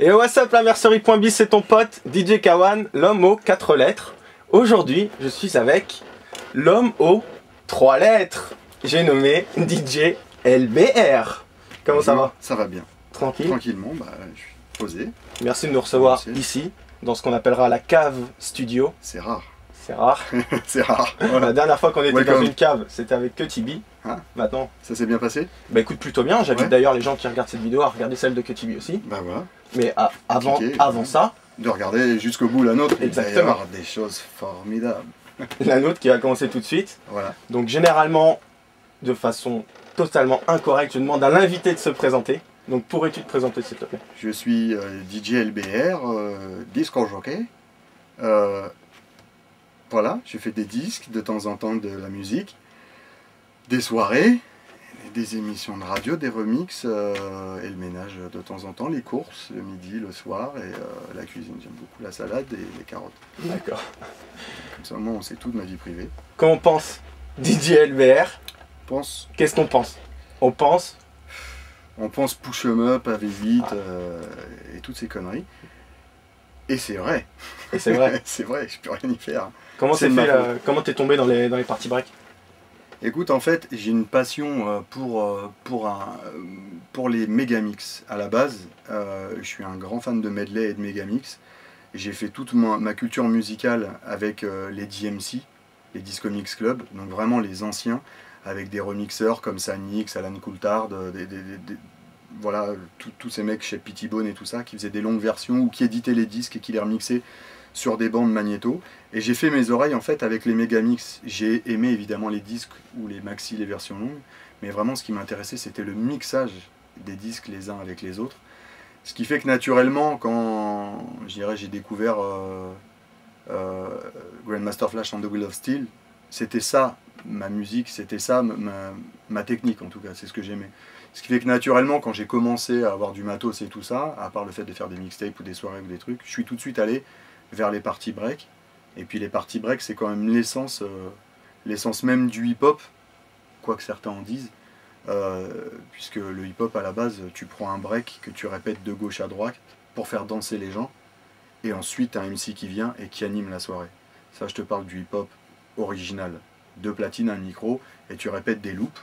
Et what's up la mercerie.biz, c'est ton pote DJ Kawan, l'homme aux 4 lettres. Aujourd'hui, je suis avec l'homme aux 3 lettres. J'ai nommé DJ LBR. Comment ça va? Ça va bien. Tranquille? Tranquillement, je suis posé. Merci de nous recevoir ici, dans ce qu'on appellera la cave studio. C'est rare. C'est rare. C'est rare. Voilà. La dernière fois qu'on était Welcome. dans une cave, c'était avec Kutibi. Hein? Maintenant, ça s'est bien passé? bah écoute, plutôt bien. J'invite d'ailleurs les gens qui regardent cette vidéo à regarder celle de Kutibi aussi. Bah voilà. Mais avant ça, de regarder jusqu'au bout la nôtre. Exactement. Il va y avoir des choses formidables. la nôtre qui va commencer tout de suite. Voilà. Donc généralement, de façon totalement incorrecte, je demande à l'invité de se présenter. Donc pourrais-tu te présenter s'il te plaît? Je suis DJ LBR, disco jockey. Voilà, je fais des disques, de temps en temps de la musique, des soirées, des émissions de radio, des remixes et le ménage de temps en temps, les courses, le midi, le soir et la cuisine. J'aime beaucoup la salade et les carottes. D'accord. Comme ça, moi, on sait tout de ma vie privée. Quand on pense DJ LBR, qu'est-ce qu'on pense? On pense push 'em up, aller vite et toutes ces conneries. Et c'est vrai. Et c'est vrai. C'est vrai, je peux rien y faire. Comment t'es tombé dans les parties break? Écoute, en fait, j'ai une passion pour les mégamix. À la base, je suis un grand fan de medley et de mégamix. J'ai fait toute ma culture musicale avec les DMC, les Disco Mix Club, donc vraiment les anciens, avec des remixeurs comme Sanix, Alan Coulthard, voilà, tous ces mecs chez Pettibone et tout ça, qui faisaient des longues versions ou qui éditaient les disques et qui les remixaient sur des bandes magnéto. Et j'ai fait mes oreilles en fait avec les mégamix. J'ai aimé évidemment les disques ou les maxi, les versions longues, mais vraiment ce qui m'intéressait c'était le mixage des disques les uns avec les autres. Ce qui fait que naturellement, quand j'ai découvert Grandmaster Flash and the Wheel of Steel, c'était ça ma musique, c'était ça ma technique en tout cas, c'est ce que j'aimais. Ce qui fait que naturellement, quand j'ai commencé à avoir du matos et tout ça, à part le fait de faire des mixtapes ou des soirées ou des trucs, je suis tout de suite allé vers les parties break. Et puis les parties break, c'est quand même l'essence même du hip-hop, quoi que certains en disent. Puisque le hip-hop, à la base, tu prends un break que tu répètes de gauche à droite pour faire danser les gens. Et ensuite, un MC qui vient et qui anime la soirée. Ça, je te parle du hip-hop original. 2 platines, un micro, et tu répètes des loops,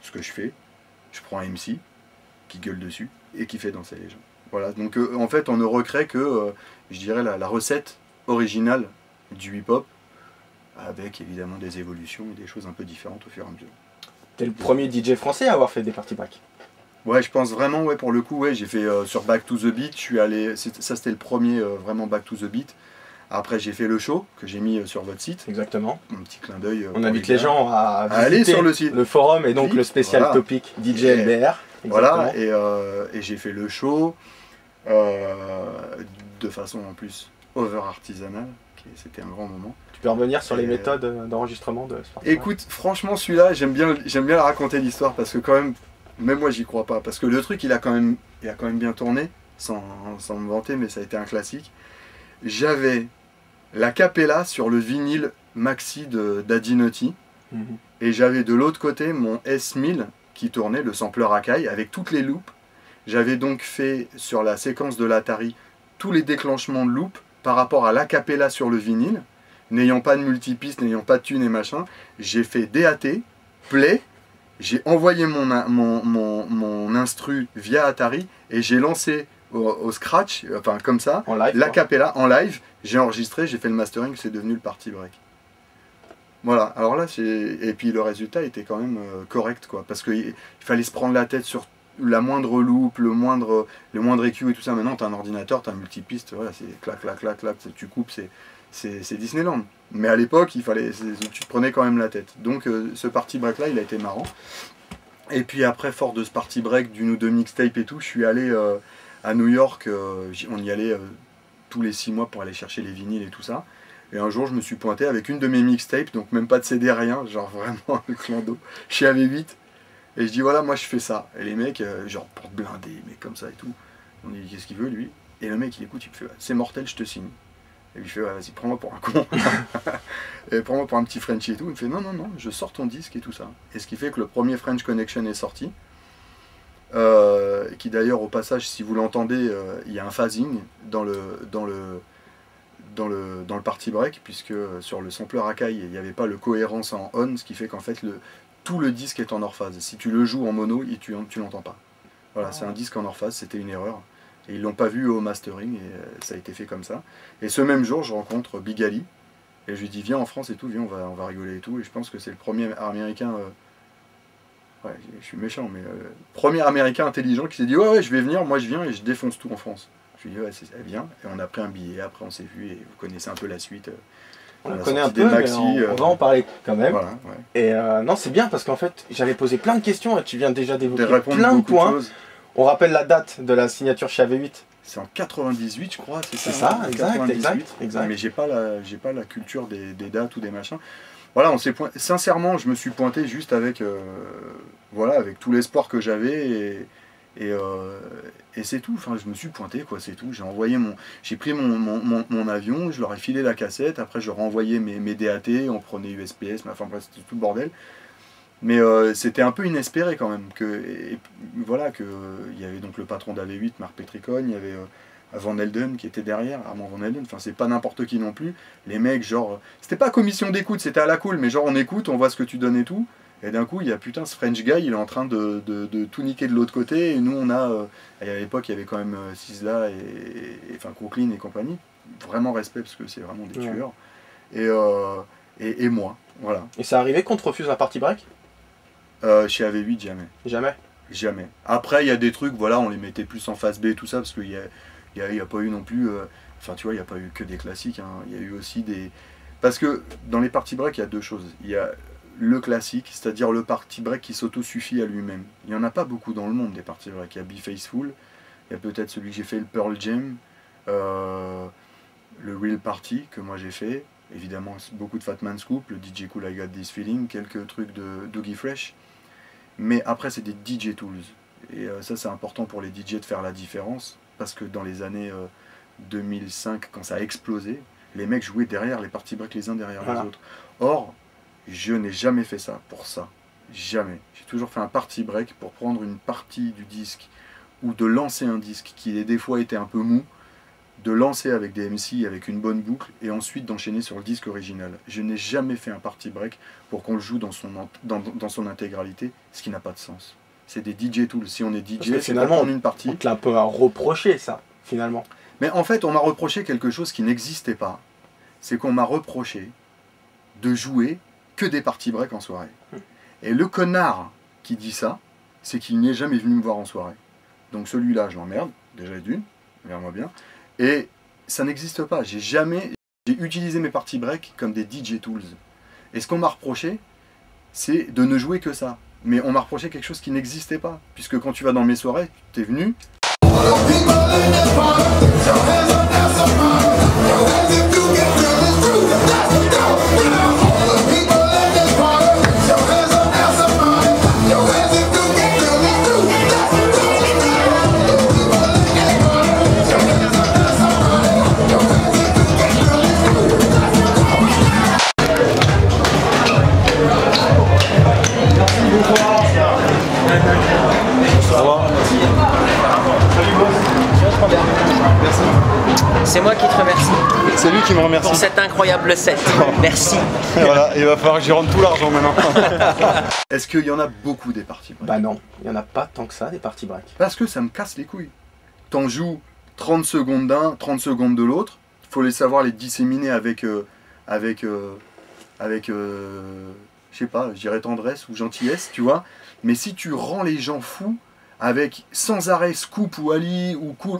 ce que je fais. Je prends un MC qui gueule dessus et qui fait danser les gens. Voilà, donc en fait on ne recrée que, je dirais, la recette originale du hip-hop, avec évidemment des évolutions et des choses un peu différentes au fur et à mesure. T'es le premier DJ français à avoir fait des parties break? Ouais, je pense vraiment, ouais, pour le coup, ouais, j'ai fait sur Back to the Beat, je suis allé, ça c'était le premier vraiment Back to the Beat. Après j'ai fait le show que j'ai mis sur votre site. Exactement. Un petit clin d'œil. On invite les gens à aller sur le site. Le forum et donc le spécial topic DJ LBR. Voilà, et j'ai fait le show de façon en plus over artisanale. C'était un grand moment. Tu peux revenir sur les méthodes d'enregistrement de ce parti? Écoute, franchement celui-là, j'aime bien la raconter l'histoire parce que quand même moi j'y crois pas. Parce que le truc il a quand même bien tourné, sans me vanter, mais ça a été un classique. J'avais la cappella sur le vinyle maxi d'Adinotti et j'avais de l'autre côté mon S1000 qui tournait, le sampler Akai avec toutes les loops. J'avais donc fait sur la séquence de l'Atari tous les déclenchements de loop par rapport à la cappella sur le vinyle, n'ayant pas de multipiste, n'ayant pas de thune et machin. J'ai fait DAT, play, j'ai envoyé mon instru via Atari et j'ai lancé au scratch, enfin comme ça, la cappella en live, j'ai enregistré, j'ai fait le mastering, c'est devenu le party break. Voilà, alors là, et puis le résultat était quand même correct, quoi, parce qu'il fallait se prendre la tête sur la moindre loop, le moindre EQ et tout ça. Maintenant, tu as un ordinateur, tu as un multipiste, voilà, c'est clac, clac, clac, clac, tu coupes, c'est Disneyland. Mais à l'époque, tu te prenais quand même la tête. Donc ce party break là, il a été marrant. Et puis après, fort de ce party break, d'une ou deux mixtapes et tout, je suis allé à New York, on y allait tous les 6 mois pour aller chercher les vinyles et tout ça. Et un jour, je me suis pointé avec une de mes mixtapes, donc même pas de CD, rien, genre vraiment le clando, chez AV8. Et je dis, voilà, moi je fais ça. Et les mecs, genre porte blindée, mais comme ça et tout. On dit, qu'est-ce qu'il veut lui? Et le mec, il écoute, il me fait, c'est mortel, je te signe. Et il fait, ouais, vas-y, prends-moi pour un con. Et prends-moi pour un petit Frenchie et tout. Il me fait, non, non, non, je sors ton disque et tout ça. Et ce qui fait que le premier French Connection est sorti. qui d'ailleurs au passage, si vous l'entendez, il y a un phasing dans le party break, puisque sur le sampler Akai, il n'y avait pas le cohérence en on, ce qui fait qu'en fait tout le disque est en hors phase. Si tu le joues en mono, tu l'entends pas. Voilà, c'est un disque en hors phase, c'était une erreur. Et ils l'ont pas vu au mastering, et ça a été fait comme ça. Et ce même jour, je rencontre Big Ali, et je lui dis viens en France et tout, viens, on va rigoler et tout. Et je pense que c'est le premier américain, ouais, je suis méchant, mais premier américain intelligent qui s'est dit ouais, je vais venir, moi je viens et je défonce tout en France. Je lui dis ouais, elle vient, et on a pris un billet, après on s'est vu, et vous connaissez un peu la suite. On le connaît un peu, maxi, mais on va en parler quand même. Voilà, ouais. Et non, c'est bien parce qu'en fait, j'avais posé plein de questions et tu viens déjà d'évoquer plein de points. On rappelle la date de la signature chez AV8. C'est en 98, je crois, c'est ça. C'est ça, exact. Mais j'ai pas la culture des dates ou des machins. Voilà, on s'est pointé. Sincèrement, je me suis pointé juste avec, voilà, avec tout l'espoir que j'avais et c'est tout. Enfin, je me suis pointé, quoi, c'est tout. J'ai pris mon avion, je leur ai filé la cassette. Après, je leur ai envoyé mes DAT, on prenait USPS, enfin bref, c'était tout le bordel. Mais c'était un peu inespéré quand même. Voilà, il y avait donc le patron d'AV8, Marc Petricogne, il y avait Van Elden qui était derrière, Armand Van Elden, enfin c'est pas n'importe qui non plus. Les mecs, genre, c'était pas commission d'écoute, c'était à la cool, mais genre on écoute, on voit ce que tu donnes et tout. Et d'un coup, il y a putain, ce French guy, il est en train de tout niquer de l'autre côté. Et nous, on a. Et à l'époque, il y avait quand même Sisla enfin Crooklyn et compagnie. Vraiment respect, parce que c'est vraiment des tueurs. Et moi, voilà. Et ça arrivait qu'on te refuse un party break? Chez AV8, jamais. Jamais? Jamais. Après, il y a des trucs, voilà, on les mettait plus en phase B, tout ça, parce qu'il n'y a pas eu non plus. Enfin, tu vois, il n'y a pas eu que des classiques. Hein. Il y a eu aussi des. Parce que dans les party break, il y a deux choses. Il y a le classique, c'est-à-dire le party break qui s'auto-suffit à lui-même. Il n'y en a pas beaucoup dans le monde des party break. Il y a Be Faithful, il y a peut-être celui que j'ai fait, le Pearl Jam, le Real Party que moi j'ai fait, évidemment beaucoup de Fat Man Scoop, le DJ Cool I Got This Feeling, quelques trucs de Dougie Fresh. Mais après c'est des DJ Tools. Et ça c'est important pour les DJ de faire la différence, parce que dans les années 2005, quand ça a explosé, les mecs jouaient derrière les party break les uns derrière les autres. Or, je n'ai jamais fait ça pour ça. Jamais. J'ai toujours fait un party break pour prendre une partie du disque ou de lancer un disque qui des fois était un peu mou, de lancer avec des MC, avec une bonne boucle et ensuite d'enchaîner sur le disque original. Je n'ai jamais fait un party break pour qu'on le joue dans son intégralité, ce qui n'a pas de sens. C'est des DJ tools. Si on est DJ, c'est pas prendre une partie. On te l'a un peu reproché ça, finalement. Mais en fait, on m'a reproché quelque chose qui n'existait pas. C'est qu'on m'a reproché de jouer que des party break en soirée. Et le connard qui dit ça, c'est qu'il n'est jamais venu me voir en soirée. Donc celui-là, je l'emmerde, déjà d'une, regarde-moi bien. Et ça n'existe pas. J'ai utilisé mes party break comme des DJ tools. Et ce qu'on m'a reproché, c'est de ne jouer que ça. Mais on m'a reproché quelque chose qui n'existait pas. Puisque quand tu vas dans mes soirées, tu es venu. C'est moi qui te remercie. C'est lui qui me remercie. Pour cet incroyable set. Merci. Voilà, il va falloir que j'y rentre tout l'argent maintenant. Est-ce qu'il y en a beaucoup des party break? Bah non, il n'y en a pas tant que ça des party break. Parce que ça me casse les couilles. T'en joues 30 secondes d'un, 30 secondes de l'autre. Il faut les savoir les disséminer avec je sais pas, je dirais tendresse ou gentillesse, tu vois. Mais si tu rends les gens fous avec sans arrêt Scoop ou Ali ou Cool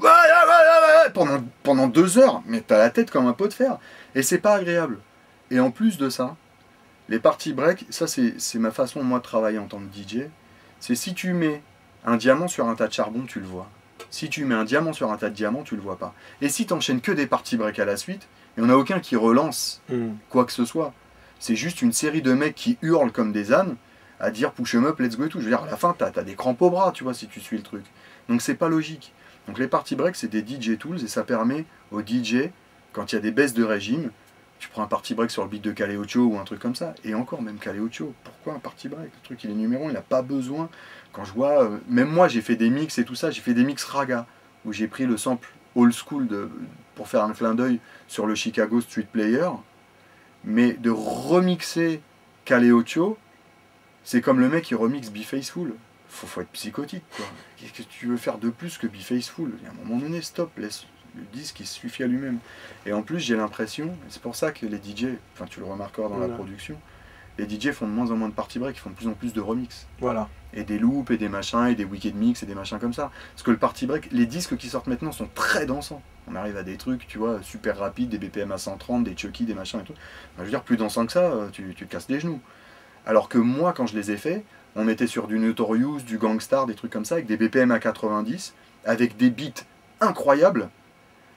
pendant 2 heures, mais t'as la tête comme un pot de fer. Et c'est pas agréable. Et en plus de ça, les party break, ça c'est ma façon moi de travailler en tant que DJ, c'est si tu mets un diamant sur un tas de charbon, tu le vois. Si tu mets un diamant sur un tas de diamants, tu le vois pas. Et si t'enchaînes que des party break à la suite, il n'y en a aucun qui relance quoi que ce soit. C'est juste une série de mecs qui hurlent comme des ânes à dire push 'em up, let's go et tout. Je veux dire, à la fin, t'as des crampes au bras, tu vois, si tu suis le truc. Donc c'est pas logique. Donc les party break, c'est des DJ tools et ça permet aux DJ, quand il y a des baisses de régime, tu prends un party break sur le beat de Kale Ocho ou un truc comme ça. Et encore, même Kale Ocho, pourquoi un party break? Le truc, il est numéro 1, il n'a pas besoin. Quand je vois, même moi, j'ai fait des mix et tout ça, j'ai fait des mix raga, où j'ai pris le sample old school pour faire un clin d'œil sur le Chicago Street Player. Mais de remixer Kale Ocho, c'est comme le mec qui remixe Be Faithful. Faut être psychotique, quoi. Qu'est-ce que tu veux faire de plus que Be Faithful? À un moment donné, stop, laisse le disque, il suffit à lui-même. Et en plus, j'ai l'impression, et c'est pour ça que les DJ, enfin tu le remarqueras dans la production, les DJ font de moins en moins de party break, ils font de plus en plus de remix. Voilà. Et des loops, et des machins, et des wicked mix, et des machins comme ça. Parce que le party break, les disques qui sortent maintenant sont très dansants. On arrive à des trucs, tu vois, super rapides, des BPM à 130, des Chucky, des machins et tout. Je veux dire, plus dansant que ça, tu te casses les genoux. Alors que moi, quand je les ai faits, on était sur du Notorious, du Gangstar, des trucs comme ça, avec des BPM à 90, avec des beats incroyables,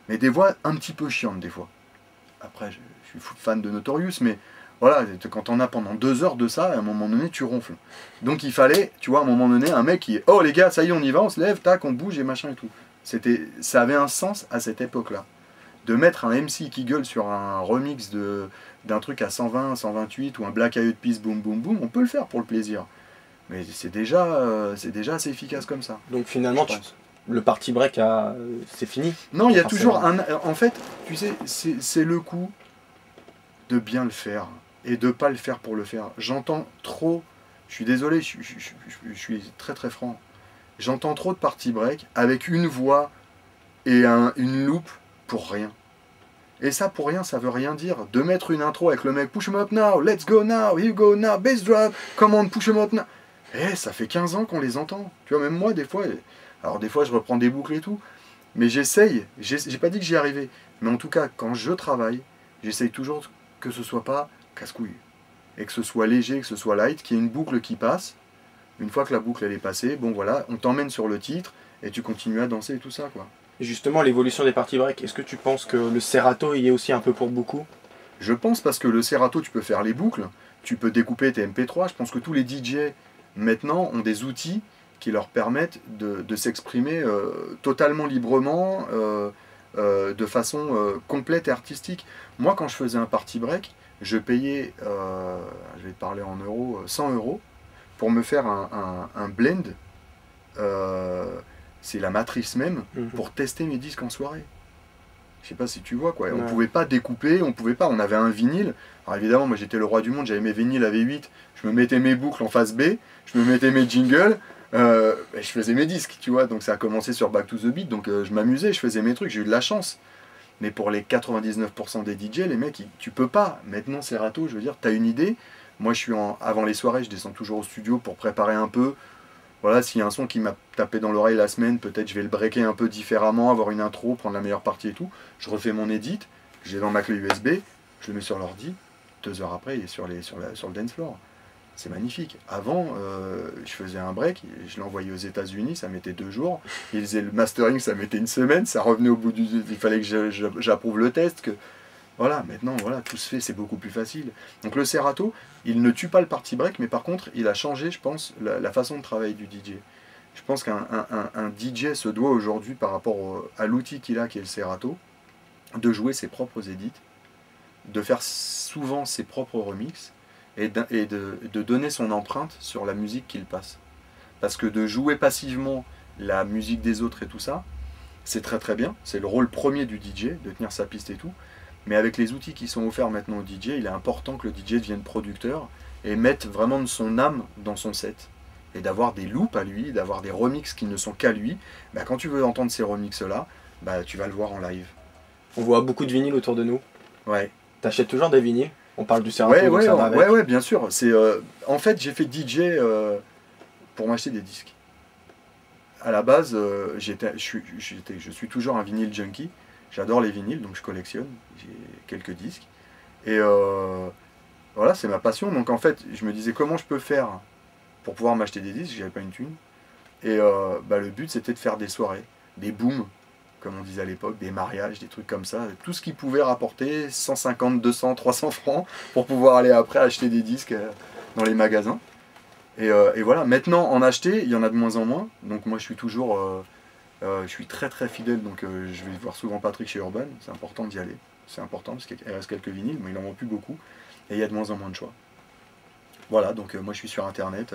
mais des voix un petit peu chiantes des fois. Après, je suis fan de Notorious, mais voilà, quand on a pendant 2 heures de ça, à un moment donné, tu ronfles. Donc il fallait, tu vois, à un moment donné, un mec qui est « Oh les gars, ça y est, on y va, on se lève, tac, on bouge et machin et tout ». Ça avait un sens à cette époque-là. De mettre un MC qui gueule sur un remix d'un truc à 120, 128 ou un Black Eyed Peas, boum boum boum, on peut le faire pour le plaisir. Mais c'est déjà assez efficace comme ça. Donc finalement, le party break, c'est fini? Non, il y a toujours un... En fait, tu sais, c'est le coup de bien le faire et de pas le faire pour le faire. J'entends trop... Je suis désolé, je suis très très franc. J'entends trop de party break avec une voix et une loupe pour rien. Et ça, pour rien, ça veut rien dire. De mettre une intro avec le mec « Push 'em up now, let's go now, here you go now, bass drop, come on, push 'em up now ». Ça fait 15 ans qu'on les entend. Tu vois, même moi, des fois... Alors des fois, je reprends des boucles et tout. Mais j'essaye. J'ai pas dit que j'y arrivais. Mais en tout cas, quand je travaille, j'essaye toujours que ce soit pas casse-couille. Et que ce soit léger, que ce soit light, qu'il y ait une boucle qui passe. Une fois que la boucle, elle est passée, bon voilà, on t'emmène sur le titre et tu continues à danser et tout ça, quoi. Et justement, l'évolution des party break, est-ce que tu penses que le Serato y est aussi un peu pour beaucoup? Je pense parce que le Serato, tu peux faire les boucles, tu peux découper tes MP3. Je pense que tous les DJ, maintenant, ont des outils qui leur permettent de s'exprimer totalement librement, de façon complète et artistique. Moi, quand je faisais un party break, je payais, je vais te parler en euros, 100 € pour me faire un blend, c'est la matrice même, pour tester mes disques en soirée. Je sais pas si tu vois, quoi. On pouvait pas découper, on avait un vinyle. Alors évidemment, moi j'étais le roi du monde, j'avais mes vinyles à V8, je me mettais mes boucles en face B, je me mettais mes jingles, je faisais mes disques, tu vois. Donc ça a commencé sur Back to the Beat, donc je m'amusais, je faisais mes trucs, j'ai eu de la chance. Mais pour les 99% des DJ, les mecs, tu peux pas. Maintenant, Serato, je veux dire, t'as une idée. Moi, avant les soirées, je descends toujours au studio pour préparer un peu. Voilà, s'il y a un son qui m'a tapé dans l'oreille la semaine, peut-être je vais le breaker un peu différemment, avoir une intro, prendre la meilleure partie et tout. Je refais mon edit, j'ai dans ma clé USB, je le mets sur l'ordi. 2 heures après, il est sur le dance floor. C'est magnifique. Avant, je faisais un break, je l'envoyais aux États-Unis, ça mettait 2 jours. Ils faisaient le mastering, ça mettait 1 semaine, ça revenait au bout du... Il fallait que j'approuve le test. Voilà, maintenant, voilà, tout se fait, c'est beaucoup plus facile. Donc le Serato, il ne tue pas le party break, mais par contre, il a changé, je pense, la façon de travailler du DJ. Je pense qu'un DJ se doit aujourd'hui, par rapport à l'outil qu'il a, qui est le Serato, de jouer ses propres edits, de faire souvent ses propres remixes, et de donner son empreinte sur la musique qu'il passe. Parce que de jouer passivement la musique des autres et tout ça, c'est très très bien, c'est le rôle premier du DJ, de tenir sa piste et tout, mais avec les outils qui sont offerts maintenant au DJ, il est important que le DJ devienne producteur et mette vraiment de son âme dans son set. Et d'avoir des loops à lui, d'avoir des remixes qui ne sont qu'à lui. Bah, quand tu veux entendre ces remixes-là, bah, tu vas le voir en live. On voit beaucoup de vinyles autour de nous. Ouais. T'achètes toujours des vinyles? On parle du Serato, donc ça va avec. Ouais, bien sûr. En fait, j'ai fait DJ pour m'acheter des disques. À la base, je suis toujours un vinyle junkie. J'adore les vinyles, donc je collectionne. J'ai quelques disques. Et voilà, c'est ma passion. Donc en fait, je me disais comment je peux faire pour pouvoir m'acheter des disques. J'avais pas une thune. Et le but, c'était de faire des soirées, des booms, comme on disait à l'époque, des mariages, des trucs comme ça. Tout ce qui pouvait rapporter 150, 200, 300 francs pour pouvoir aller après acheter des disques dans les magasins. Et voilà, maintenant en acheter, il y en a de moins en moins. Donc moi, je suis toujours... je suis très très fidèle, donc je vais voir souvent Patrick chez Urban, c'est important d'y aller. c'est important parce qu'il reste quelques vinyles, mais il n'en manque plus beaucoup. Et il y a de moins en moins de choix. Voilà, donc moi je suis sur internet,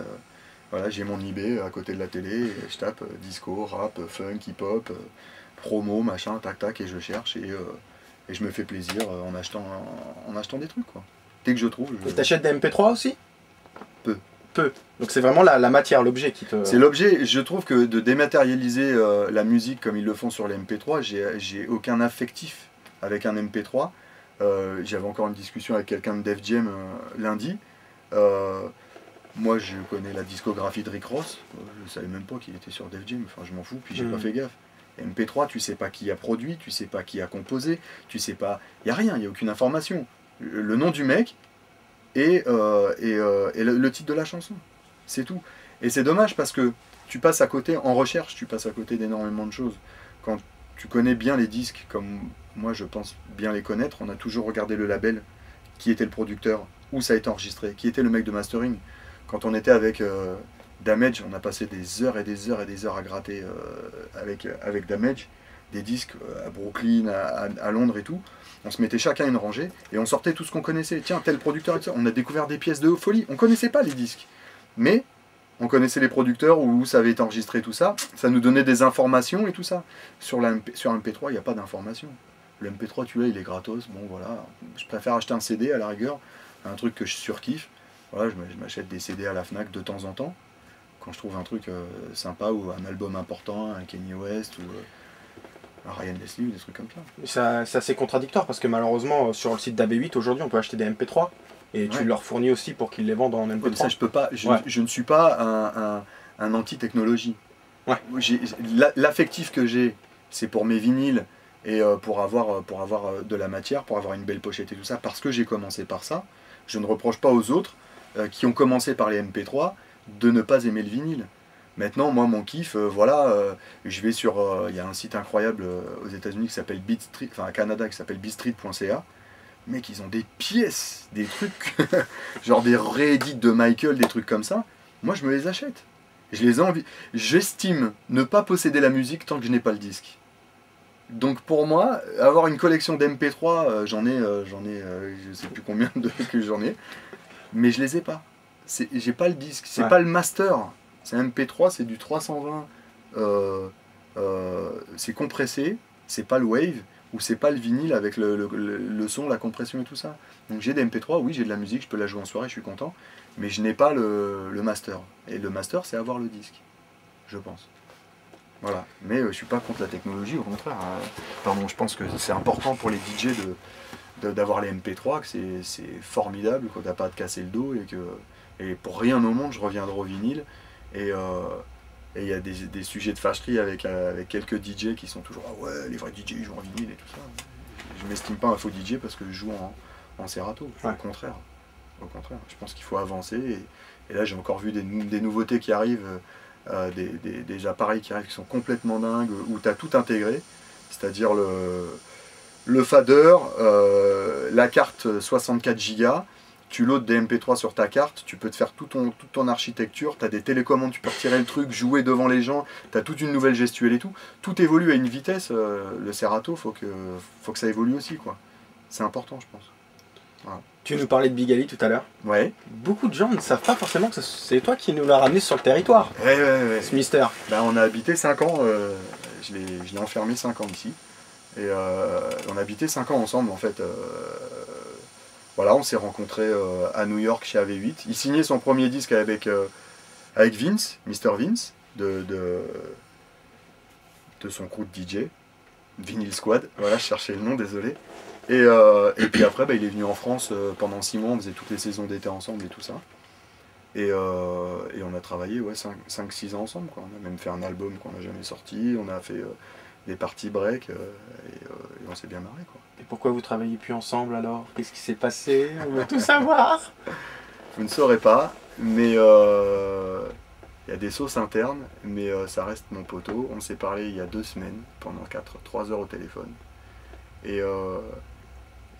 voilà, j'ai mon eBay à côté de la télé, et je tape disco, rap, funk, hip-hop, promo, machin, tac tac, et je cherche et je me fais plaisir en achetant des trucs quoi. Dès que je trouve. Et t'achètes des MP3 aussi? Peu. Peu. Donc c'est vraiment la matière, l'objet qui te... C'est l'objet, je trouve que de dématérialiser la musique comme ils le font sur les MP3, j'ai aucun affectif avec un MP3. J'avais encore une discussion avec quelqu'un de Def Jam lundi. Moi je connais la discographie de Rick Ross, je savais même pas qu'il était sur Def Jam, enfin je m'en fous, puis j'ai pas fait gaffe. MP3, tu sais pas qui a produit, tu sais pas qui a composé, tu sais pas, il y a rien, il y a aucune information. Le nom du mec et le titre de la chanson, c'est tout. Et c'est dommage parce que tu passes à côté, en recherche, tu passes à côté d'énormément de choses. Quand tu connais bien les disques, comme moi je pense bien les connaître, on a toujours regardé le label, qui était le producteur, où ça a été enregistré, qui était le mec de mastering. Quand on était avec Damage, on a passé des heures et des heures et des heures à gratter avec Damage, des disques à Brooklyn, à Londres et tout. On se mettait chacun une rangée et on sortait tout ce qu'on connaissait. Tiens, tel producteur et tout ça. On a découvert des pièces de folie. On connaissait pas les disques, mais on connaissait les producteurs où ça avait été enregistré, tout ça. Ça nous donnait des informations et tout ça. Sur un MP3, il n'y a pas d'informations. Le MP3, tu l'as, il est gratos. Bon, voilà. Je préfère acheter un CD à la rigueur, un truc que je surkiffe. Voilà, je m'achète des CD à la Fnac de temps en temps. Quand je trouve un truc sympa ou un album important, un Kanye West ou un Ryan Leslie ou des trucs comme ça. C'est assez contradictoire parce que malheureusement sur le site d'AB8 aujourd'hui on peut acheter des MP3 et tu leur fournis aussi pour qu'ils les vendent en MP3. Ouais, ça je peux pas, je ne suis pas un anti-technologie. Ouais. L'affectif que j'ai, c'est pour mes vinyles et pour avoir de la matière, pour avoir une belle pochette et tout ça, parce que j'ai commencé par ça. Je ne reproche pas aux autres qui ont commencé par les MP3 de ne pas aimer le vinyle. Maintenant, moi, mon kiff, je vais sur... Il y a un site incroyable aux États-Unis qui s'appelle Beat Street, enfin à Canada qui s'appelle beatstreet.ca. Mec, ils ont des pièces, des trucs, genre des réédits de Michael, des trucs comme ça. Moi, je me les achète. Je les ai envie. J'estime ne pas posséder la musique tant que je n'ai pas le disque. Donc pour moi, avoir une collection d'MP3, j'en ai je sais plus combien que j'en ai, mais je les ai pas. J'ai pas le disque, c'est pas le master. C'est un MP3, c'est du 320, c'est compressé, c'est pas le wave, ou c'est pas le vinyle avec le son, la compression et tout ça. Donc j'ai des MP3, oui j'ai de la musique, je peux la jouer en soirée, je suis content, mais je n'ai pas le master. Et le master c'est avoir le disque, je pense. Voilà, mais je suis pas contre la technologie, au contraire. Pardon, je pense que c'est important pour les DJ d'avoir les MP3, que c'est formidable, qu'on n'a pas à te casser le dos, et pour rien au monde je reviendrai au vinyle. Et il y a des sujets de fâcherie avec quelques DJ qui sont toujours ah ouais, les vrais DJ ils jouent en vinyle et tout ça. Je m'estime pas un faux DJ parce que je joue en Serato. Ouais. Au contraire, je pense qu'il faut avancer. Et là j'ai encore vu des nouveautés qui arrivent, des appareils qui arrivent qui sont complètement dingues, où tu as tout intégré, c'est-à-dire le fader, la carte 64 Go. Tu loads des MP3 sur ta carte, tu peux te faire toute ton architecture, tu as des télécommandes, tu peux retirer le truc, jouer devant les gens, tu as toute une nouvelle gestuelle et tout. Tout évolue à une vitesse, le Serato, faut que ça évolue aussi, quoi. C'est important, je pense. Voilà. Tu nous parlais de Big Ali tout à l'heure. Ouais. Beaucoup de gens ne savent pas forcément que c'est toi qui nous l'as ramené sur le territoire. Ouais. Ce mystère. Ben, on a habité 5 ans, je l'ai enfermé 5 ans ici. Et on a habité 5 ans ensemble, en fait. Voilà, on s'est rencontrés à New York chez AV8. Il signait son premier disque avec Vince, Mr. Vince, de son crew de DJ, Vinyl Squad. Voilà, je cherchais le nom, désolé. Et puis après, il est venu en France pendant 6 mois, on faisait toutes les saisons d'été ensemble et tout ça. Et on a travaillé 5-6 ans ensemble, quoi. On a même fait un album qu'on n'a jamais sorti, on a fait des parties break et on s'est bien marré, quoi. Et pourquoi vous travaillez plus ensemble alors? Qu'est-ce qui s'est passé? On veut tout savoir. Vous ne saurez pas, mais il y a des sauces internes, mais ça reste mon poteau. On s'est parlé il y a 2 semaines, pendant 3 heures au téléphone. Et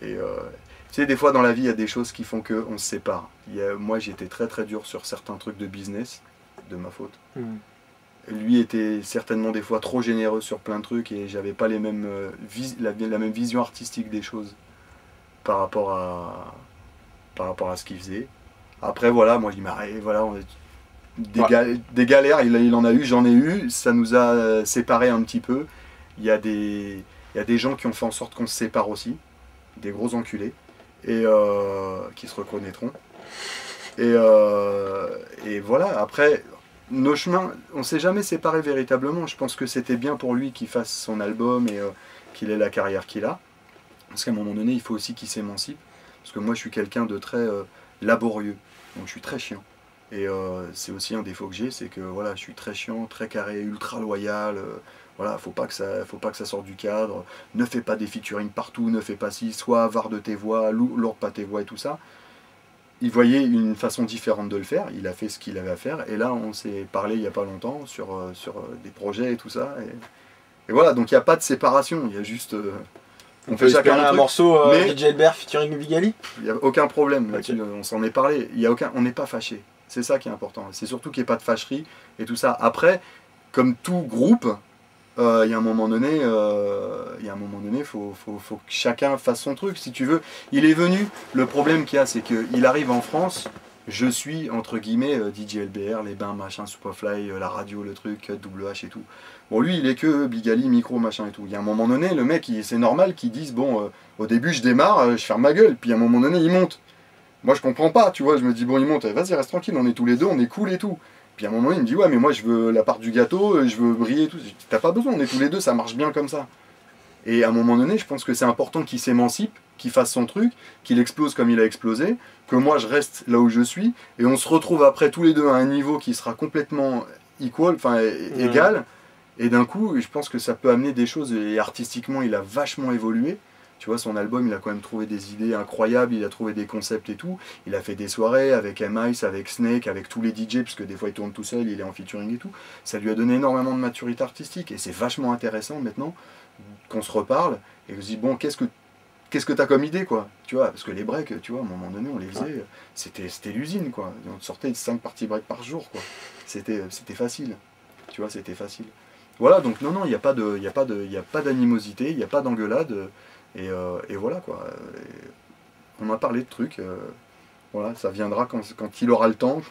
tu sais, des fois dans la vie, il y a des choses qui font qu'on se sépare. Moi, j'étais très très dur sur certains trucs de business, de ma faute. Lui était certainement des fois trop généreux sur plein de trucs et j'avais pas les mêmes, la même vision artistique des choses par rapport à ce qu'il faisait. Après voilà, moi il m'a voilà, des galères, il en a eu, j'en ai eu, ça nous a séparés un petit peu. Il y a des gens qui ont fait en sorte qu'on se sépare aussi, des gros enculés, et qui se reconnaîtront. Et voilà, après, nos chemins, on s'est jamais séparés véritablement. Je pense que c'était bien pour lui qu'il fasse son album et qu'il ait la carrière qu'il a. Parce qu'à un moment donné, il faut aussi qu'il s'émancipe. Parce que moi, je suis quelqu'un de très laborieux, donc je suis très chiant. Et c'est aussi un défaut que j'ai, c'est que voilà, je suis très chiant, très carré, ultra loyal. Voilà, faut pas que ça sorte du cadre. Ne fais pas des featuring partout, ne fais pas ci, sois avare de tes voix, lourde pas tes voix et tout ça. Il voyait une façon différente de le faire, il a fait ce qu'il avait à faire, et là on s'est parlé il n'y a pas longtemps sur des projets et tout ça. Et voilà, donc il n'y a pas de séparation, il y a juste... on peut chacun un morceau DJ Elbert featuring Vigali. Il n'y a aucun problème là-dessus, on s'en est parlé, on n'est pas fâché. C'est ça qui est important. C'est surtout qu'il n'y ait pas de fâcherie et tout ça. Après, comme tout groupe, il y a un moment donné, faut que chacun fasse son truc. Si tu veux, il est venu. Le problème qu'il y a, c'est qu'il arrive en France. Je suis entre guillemets DJ LBR, les bains, machin, Superfly, la radio, le truc, WH et tout. Bon, lui, il est que Bigali, micro, machin et tout. Il y a un moment donné, le mec, c'est normal qu'il dise bon, au début, je démarre, je ferme ma gueule. Puis à un moment donné, il monte. Moi je comprends pas, tu vois, je me dis bon il monte, vas-y reste tranquille, on est tous les deux, on est cool et tout. Puis à un moment il me dit ouais mais moi je veux la part du gâteau, je veux briller et tout. T'as pas besoin, on est tous les deux, ça marche bien comme ça. Et à un moment donné je pense que c'est important qu'il s'émancipe, qu'il fasse son truc, qu'il explose comme il a explosé, que moi je reste là où je suis, et on se retrouve après tous les deux à un niveau qui sera complètement equal, enfin égal, et d'un coup je pense que ça peut amener des choses, et artistiquement il a vachement évolué. Tu vois, son album, il a quand même trouvé des idées incroyables, il a trouvé des concepts et tout. Il a fait des soirées avec M.I.C., avec Snake, avec tous les DJ, parce que des fois il tourne tout seul, il est en featuring et tout. Ça lui a donné énormément de maturité artistique et c'est vachement intéressant maintenant qu'on se reparle et qu'on se dit, bon, qu'est-ce que t'as comme idée, quoi? Tu vois, parce que les breaks, tu vois, à un moment donné, on les faisait, c'était l'usine, quoi. On sortait 5 parties break par jour, quoi. C'était facile. Tu vois, c'était facile. Voilà, donc non, il n'y a pas d'animosité, il n'y a pas d'engueulade. Et voilà quoi, on a parlé de trucs, voilà, ça viendra quand il aura le temps,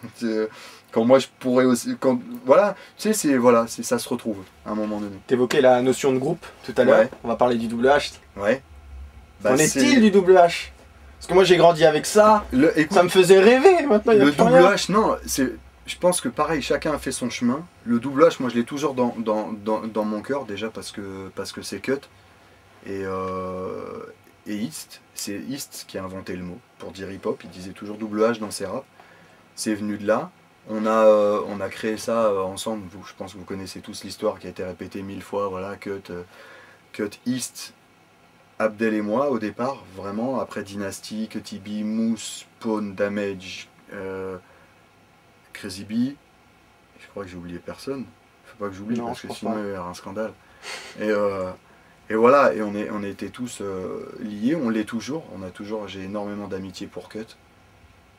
quand moi je pourrai aussi, voilà, tu sais, ça se retrouve à un moment donné. T'évoquais la notion de groupe tout à l'heure, on va parler du double H. Ouais. Qu'en est-il du double H? Parce que moi j'ai grandi avec ça, écoute, ça me faisait rêver, maintenant il y a le plus double rien. H, non, je pense que pareil, chacun a fait son chemin. Le double H, moi je l'ai toujours dans mon cœur, déjà parce que c'est cut. Et East, c'est East qui a inventé le mot pour dire hip-hop, il disait toujours double H dans ses raps. C'est venu de là. On a créé ça ensemble, je pense que vous connaissez tous l'histoire qui a été répétée 1000 fois, voilà, Cut East, Abdel et moi au départ, vraiment, après Dynasty, Cut-TB, Mousse, Pawn, Damage, Crazy B, je crois que j'ai oublié personne, faut pas que j'oublie parce que sinon il y aura un scandale. Et voilà, et on était tous liés, on l'est toujours, j'ai énormément d'amitié pour Cut.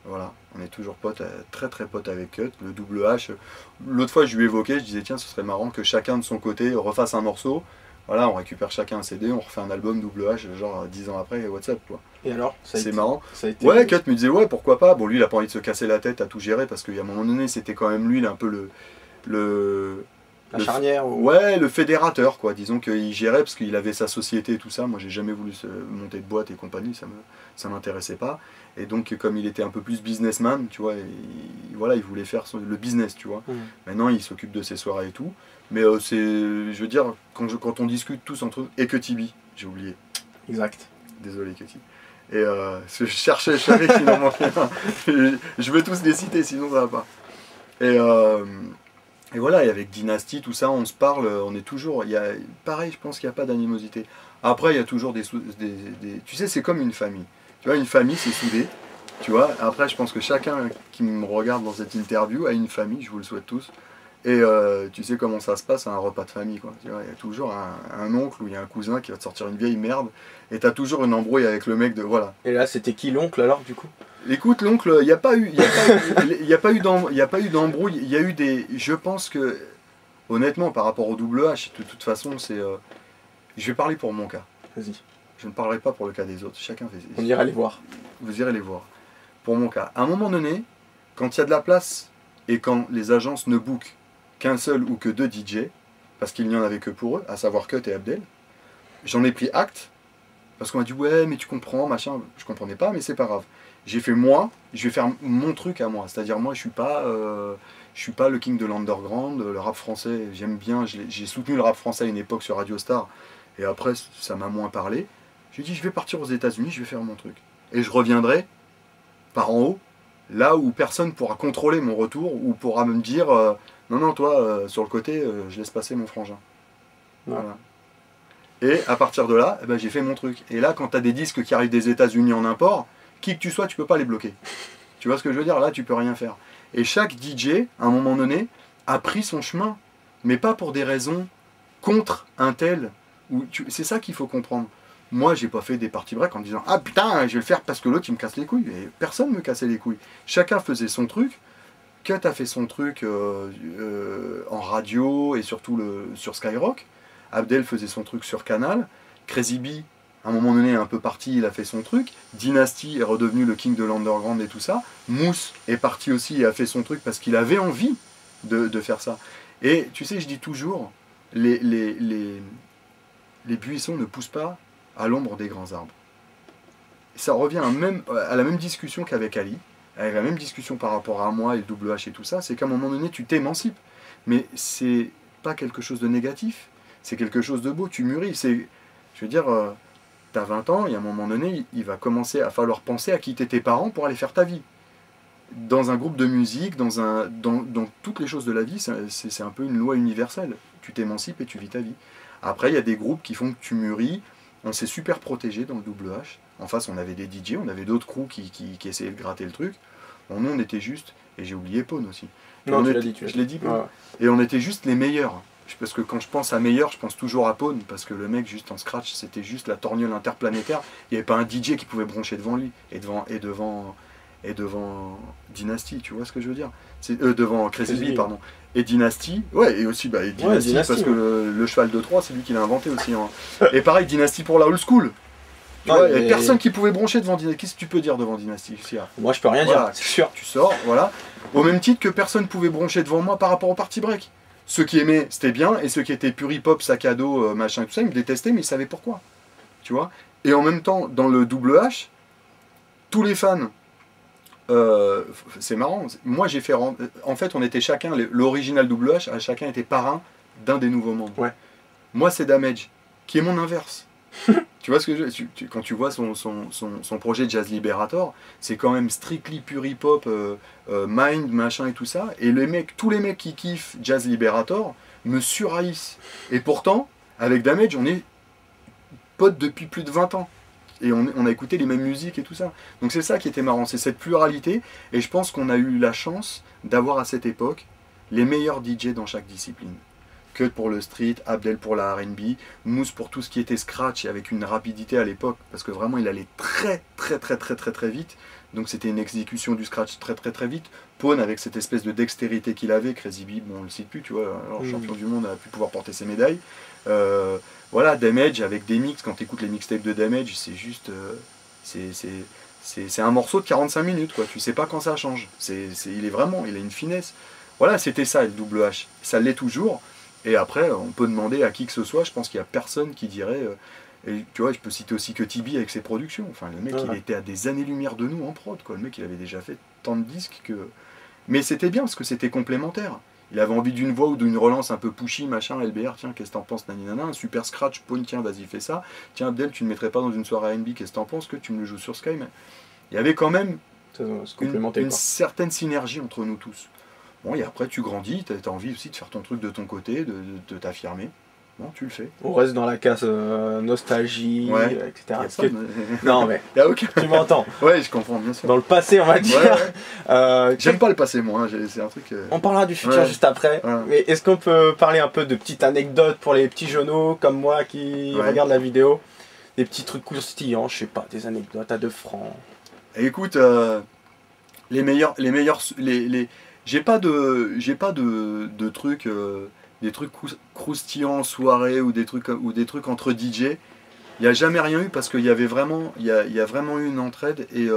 Voilà, on est toujours potes, très très potes avec Cut. Le double H, l'autre fois je lui évoquais, je disais tiens ce serait marrant que chacun de son côté refasse un morceau. Voilà, on récupère chacun un CD, on refait un album double H, genre 10 ans après, WhatsApp quoi. Et alors c'est marrant. Ouais, Cut me disait ouais pourquoi pas, bon lui il a pas envie de se casser la tête à tout gérer parce qu'à un moment donné c'était quand même lui, il est un peu la charnière ouais, le fédérateur quoi, disons qu'il gérait parce qu'il avait sa société et tout ça, moi j'ai jamais voulu monter de boîte et compagnie, ça m'intéressait pas, et donc comme il était un peu plus businessman, tu vois, voilà, il voulait faire le business, tu vois. Maintenant il s'occupe de ses soirées et tout, mais je veux dire, quand on discute tous entre eux, et Cut-TB, j'ai oublié. Exact. Désolé Cut-TB. Et je savais qu'il en manquait un. Je veux tous les citer, sinon ça va pas. Et voilà, et avec Dynasty, tout ça, on se parle, on est toujours... pareil, je pense qu'il n'y a pas d'animosité. Après, il y a toujours des... Tu sais, c'est comme une famille. Tu vois, une famille, c'est soudé. Tu vois, après, je pense que chacun qui me regarde dans cette interview a une famille, je vous le souhaite tous. Et tu sais comment ça se passe à un repas de famille, quoi. Tu vois, il y a toujours un oncle ou il y a un cousin qui va te sortir une vieille merde. Et t'as toujours une embrouille avec le mec de... Voilà. Et là, c'était qui l'oncle alors, du coup? Écoute, l'oncle, il n'y a pas eu d'embrouille, il y a eu des... Je pense que honnêtement, par rapport au double H, de toute façon, c'est... je vais parler pour mon cas. Vas-y. Je ne parlerai pas pour le cas des autres. Chacun fait... On ira les voir. Vous irez les voir. Pour mon cas, à un moment donné, quand il y a de la place et quand les agences ne bookent qu'un seul ou que 2 DJ, parce qu'il n'y en avait que pour eux, à savoir Cut et Abdel, j'en ai pris acte, parce qu'on m'a dit ouais mais tu comprends, machin, je comprenais pas, mais c'est pas grave. J'ai fait moi, je vais faire mon truc à moi, c'est-à-dire moi je suis pas le king de l'underground, le rap français, j'aime bien, j'ai soutenu le rap français à une époque sur Radio Star, et après ça m'a moins parlé. J'ai dit je vais partir aux États-Unis, je vais faire mon truc. Et je reviendrai par en haut, là où personne pourra contrôler mon retour, ou pourra me dire non non toi sur le côté je laisse passer mon frangin. Ouais. Voilà. Et à partir de là, eh ben, j'ai fait mon truc. Et là quand tu as des disques qui arrivent des États-Unis en import, qui que tu sois, tu peux pas les bloquer. Tu vois ce que je veux dire? Là tu peux rien faire. Et chaque DJ, à un moment donné, a pris son chemin, mais pas pour des raisons contre un tel. C'est ça qu'il faut comprendre. Moi, j'ai pas fait des parties break en disant ah putain, je vais le faire parce que l'autre il me casse les couilles. Et personne me cassait les couilles. Chacun faisait son truc. Cut a fait son truc en radio et surtout sur Skyrock. Abdel faisait son truc sur Canal. Crazy B, à un moment donné, est un peu parti, il a fait son truc. Dynasty est redevenu le king de l'underground et tout ça. Mousse est parti aussi et a fait son truc parce qu'il avait envie de faire ça. Et tu sais, je dis toujours, les buissons ne poussent pas à l'ombre des grands arbres. Ça revient à la même discussion qu'avec Ali, avec la même discussion par rapport à moi et le double H et tout ça, c'est qu'à un moment donné, tu t'émancipes. Mais c'est pas quelque chose de négatif, c'est quelque chose de beau, tu mûris. Je veux dire, t'as 20 ans, et à un moment donné, il va commencer à falloir penser à quitter tes parents pour aller faire ta vie. Dans un groupe de musique, dans toutes les choses de la vie, c'est un peu une loi universelle. Tu t'émancipes et tu vis ta vie. Après, il y a des groupes qui font que tu mûris. On s'est super protégé dans le double H. En face, on avait des DJ, on avait d'autres crews qui essayaient de gratter le truc. Bon, nous, on était juste, et j'ai oublié Pone aussi. Non, tu l'as dit. Je l'ai dit, Pone. Ouais. Et on était juste les meilleurs. Parce que quand je pense à meilleur, je pense toujours à Pone, parce que le mec, juste en scratch, c'était juste la torgnole interplanétaire. Il n'y avait pas un DJ qui pouvait broncher devant lui, et devant Dynasty, tu vois ce que je veux dire? Devant Crazy B, pardon. Et Dynasty, ouais, et aussi et Dynasty, parce que le cheval de Troie, c'est lui qui l'a inventé aussi. Hein. Et pareil, Dynasty pour la old school. Tu vois, il n'y a personne qui pouvait broncher devant Dynasty. Qu'est-ce que tu peux dire devant Dynasty? Moi, je peux rien dire, c'est sûr. Tu sors, voilà. Au même titre que personne ne pouvait broncher devant moi par rapport au party break. Ceux qui aimaient, c'était bien, et ceux qui étaient pur hip-hop, sac à dos, machin, tout ça, ils me détestaient, mais ils savaient pourquoi. Tu vois? Et en même temps, dans le double H, tous les fans, c'est marrant, moi j'ai fait... En fait, on était chacun, l'original double H, chacun était parrain d'un des nouveaux membres. Ouais. Moi, c'est Damage, qui est mon inverse. Tu vois ce que quand tu vois son projet Jazz Liberator, c'est quand même strictly pure hip-hop, mind, machin et tout ça. Et tous les mecs qui kiffent Jazz Liberator me surhaïssent. Et pourtant, avec Damage, on est potes depuis plus de 20 ans. Et on a écouté les mêmes musiques et tout ça. Donc c'est ça qui était marrant, c'est cette pluralité. Et je pense qu'on a eu la chance d'avoir à cette époque les meilleurs DJ dans chaque discipline. Cut pour le street, Abdel pour la R&B, Mousse pour tout ce qui était scratch et avec une rapidité à l'époque, parce que vraiment il allait très vite, donc c'était une exécution du scratch très vite. Pone avec cette espèce de dextérité qu'il avait, Crazy B, bon on le cite plus, tu vois, alors, champion du monde a pu pouvoir porter ses médailles. Voilà, Damage avec des mix, quand tu écoutes les mixtapes de Damage, c'est juste, c'est un morceau de 45 minutes, quoi. Tu sais pas quand ça change, il a une finesse. Voilà, c'était ça le double H, ça l'est toujours. Et après, on peut demander à qui que ce soit, je pense qu'il n'y a personne qui dirait... et tu vois, je peux citer aussi que Tibi avec ses productions. Enfin, le mec, il était à des années-lumière de nous en prod, quoi. Le mec, il avait déjà fait tant de disques que... Mais c'était bien, parce que c'était complémentaire. Il avait envie d'une voix ou d'une relance un peu pushy, machin, LBR, tiens, qu'est-ce que t'en penses, naninana, un super scratch, Pone, tiens, vas-y, fais ça. Tiens, Abdel, tu ne mettrais pas dans une soirée R&B, qu'est-ce que t'en penses, que tu me le joues sur Sky, mais... Il y avait quand même une certaine synergie entre nous tous. Bon, et après, tu grandis, tu as envie aussi de faire ton truc de ton côté, de t'affirmer. Bon, tu le fais. On reste dans la case nostalgie, ouais, etc. Non, mais y a aucun... tu m'entends. Ouais, je comprends, bien sûr. Dans le passé, on va dire. Ouais. J'aime pas le passé, moi. Hein. C'est un truc... On parlera du futur juste après. Ouais. Mais est-ce qu'on peut parler un peu de petites anecdotes pour les petits jeunes comme moi qui regardent la vidéo? Des petits trucs croustillants, je sais pas, des anecdotes à 2 francs. Et écoute, les meilleurs... J'ai pas de trucs croustillants, soirée ou des trucs entre DJ. Il n'y a jamais rien eu parce qu'il y avait vraiment, il y a vraiment eu une entraide et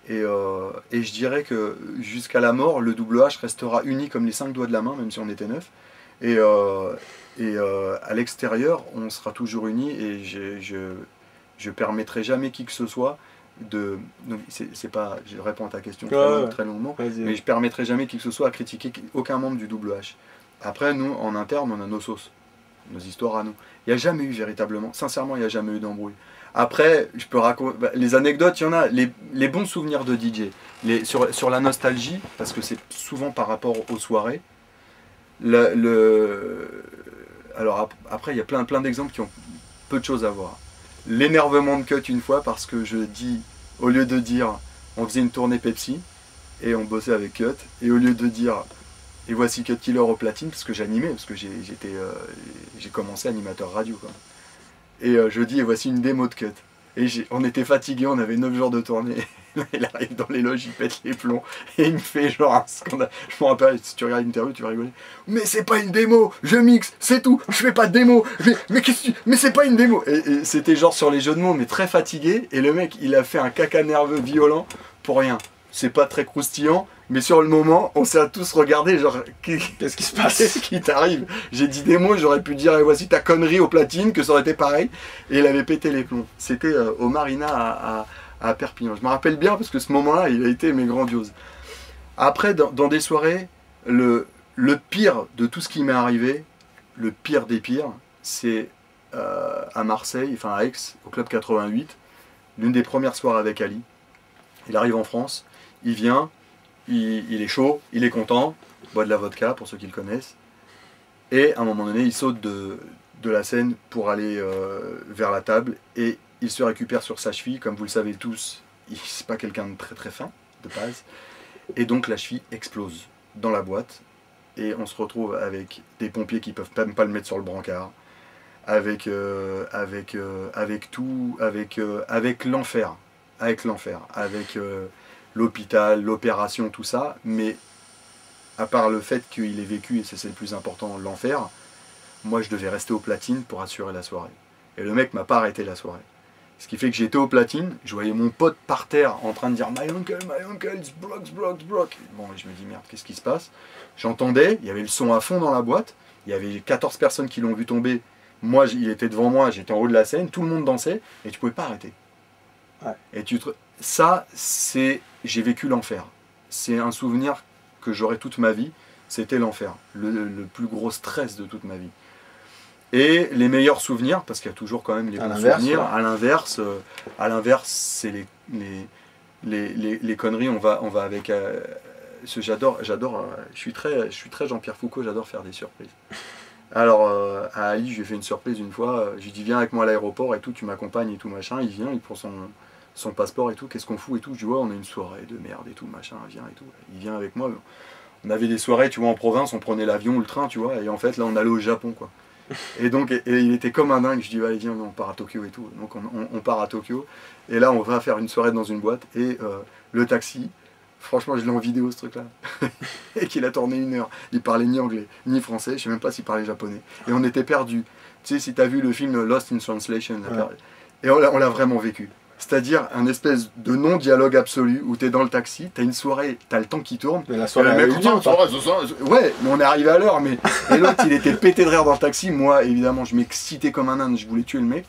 je dirais que jusqu'à la mort, le double H restera uni comme les 5 doigts de la main, même si on était 9. À l'extérieur, on sera toujours unis et je permettrai jamais qui que ce soit de... C'est pas, je réponds à ta question très longuement, mais je permettrai jamais qui que ce soit à critiquer aucun membre du double H. Après, nous, en interne, on a nos sauces, nos histoires à nous. Il n'y a jamais eu véritablement, sincèrement, il n'y a jamais eu d'embrouille. Après, je peux raconter, les anecdotes, il y en a, les bons souvenirs de DJ, sur la nostalgie, parce que c'est souvent par rapport aux soirées. Alors après, il y a plein d'exemples qui ont peu de choses à voir. L'énervement de Cut une fois, parce que je dis, au lieu de dire, on faisait une tournée Pepsi, et on bossait avec Cut, et au lieu de dire, et voici Cut Killer au platine, parce que j'animais, parce que j'ai commencé animateur radio, quoi. Et je dis, et voici une démo de Cut. Et on était fatigués, on avait 9 jours de tournée. Il arrive dans les loges, il pète les plombs. Et il me fait genre un scandale. Je me rappelle, si tu regardes l'interview, tu vas rigoler. Mais c'est pas une démo, je mixe, c'est tout. Je fais pas de démo. Mais c'est pas une démo. Et c'était genre sur les jeux de mots, mais très fatigué. Et le mec, il a fait un caca nerveux violent pour rien. C'est pas très croustillant. Mais sur le moment, on s'est tous regardé, genre, qu'est-ce qui se passe? Qu'est-ce qui t'arrive? J'ai dit des mots, j'aurais pu dire, et voici ta connerie au platine, que ça aurait été pareil. Et il avait pété les plombs. C'était au Marina à Perpignan. Je me rappelle bien parce que ce moment-là, il a été mais grandiose. Après, dans des soirées, le pire de tout ce qui m'est arrivé, le pire des pires, c'est à Marseille, enfin à Aix, au Club 88, l'une des premières soirées avec Ali. Il arrive en France, il vient... Il est chaud, il est content, il boit de la vodka pour ceux qui le connaissent. Et à un moment donné, il saute de la scène pour aller vers la table et il se récupère sur sa cheville. Comme vous le savez tous, c'est pas quelqu'un de très très fin de base. Et donc la cheville explose dans la boîte et on se retrouve avec des pompiers qui peuvent même pas le mettre sur le brancard, avec l'enfer, avec l'hôpital, l'opération, tout ça, mais à part le fait qu'il ait vécu, et c'est le plus important, l'enfer, moi je devais rester au platine pour assurer la soirée. Et le mec m'a pas arrêté la soirée. Ce qui fait que j'étais au platine, je voyais mon pote par terre en train de dire « My uncle, it's broke. » Bon, et je me dis « Merde, qu'est-ce qui se passe ?» J'entendais, il y avait le son à fond dans la boîte, il y avait 14 personnes qui l'ont vu tomber, moi il était devant moi, j'étais en haut de la scène, tout le monde dansait, et tu pouvais pas arrêter. Ouais. Et ça, j'ai vécu l'enfer. C'est un souvenir que j'aurai toute ma vie. C'était l'enfer. Le plus gros stress de toute ma vie. Et les meilleurs souvenirs, parce qu'il y a toujours quand même les bons souvenirs. Ouais. À l'inverse, c'est les conneries. On va avec... j'adore. Je suis très Jean-Pierre Foucault. J'adore faire des surprises. Alors, à Ali, je lui ai fait une surprise une fois. Je lui ai dit, viens avec moi à l'aéroport et tout, tu m'accompagnes et tout, machin. Il vient, il prend son passeport et tout, qu'est-ce qu'on fout et tout, je dis ouais on a une soirée de merde et tout, machin, viens et tout, il vient avec moi, on avait des soirées, tu vois, en province, on prenait l'avion ou le train, tu vois, et en fait là on allait au Japon quoi, et donc il était comme un dingue, je dis allez viens, on part à Tokyo et tout, donc on part à Tokyo, et là on va faire une soirée dans une boîte, et le taxi, franchement je l'ai en vidéo ce truc là, et qu'il a tourné 1 heure, il parlait ni anglais, ni français, je sais même pas s'il parlait japonais, et on était perdus, tu sais si t'as vu le film Lost in Translation, ouais. Et on l'a vraiment vécu. C'est-à-dire un espèce de non-dialogue absolu où tu es dans le taxi, tu as une soirée, tu as le temps qui tourne. Mais la soirée, le mec, ouais, mais on est arrivé à l'heure. Mais et l'autre, il était pété de rire dans le taxi. Moi, évidemment, je m'excitais comme un âne, je voulais tuer le mec.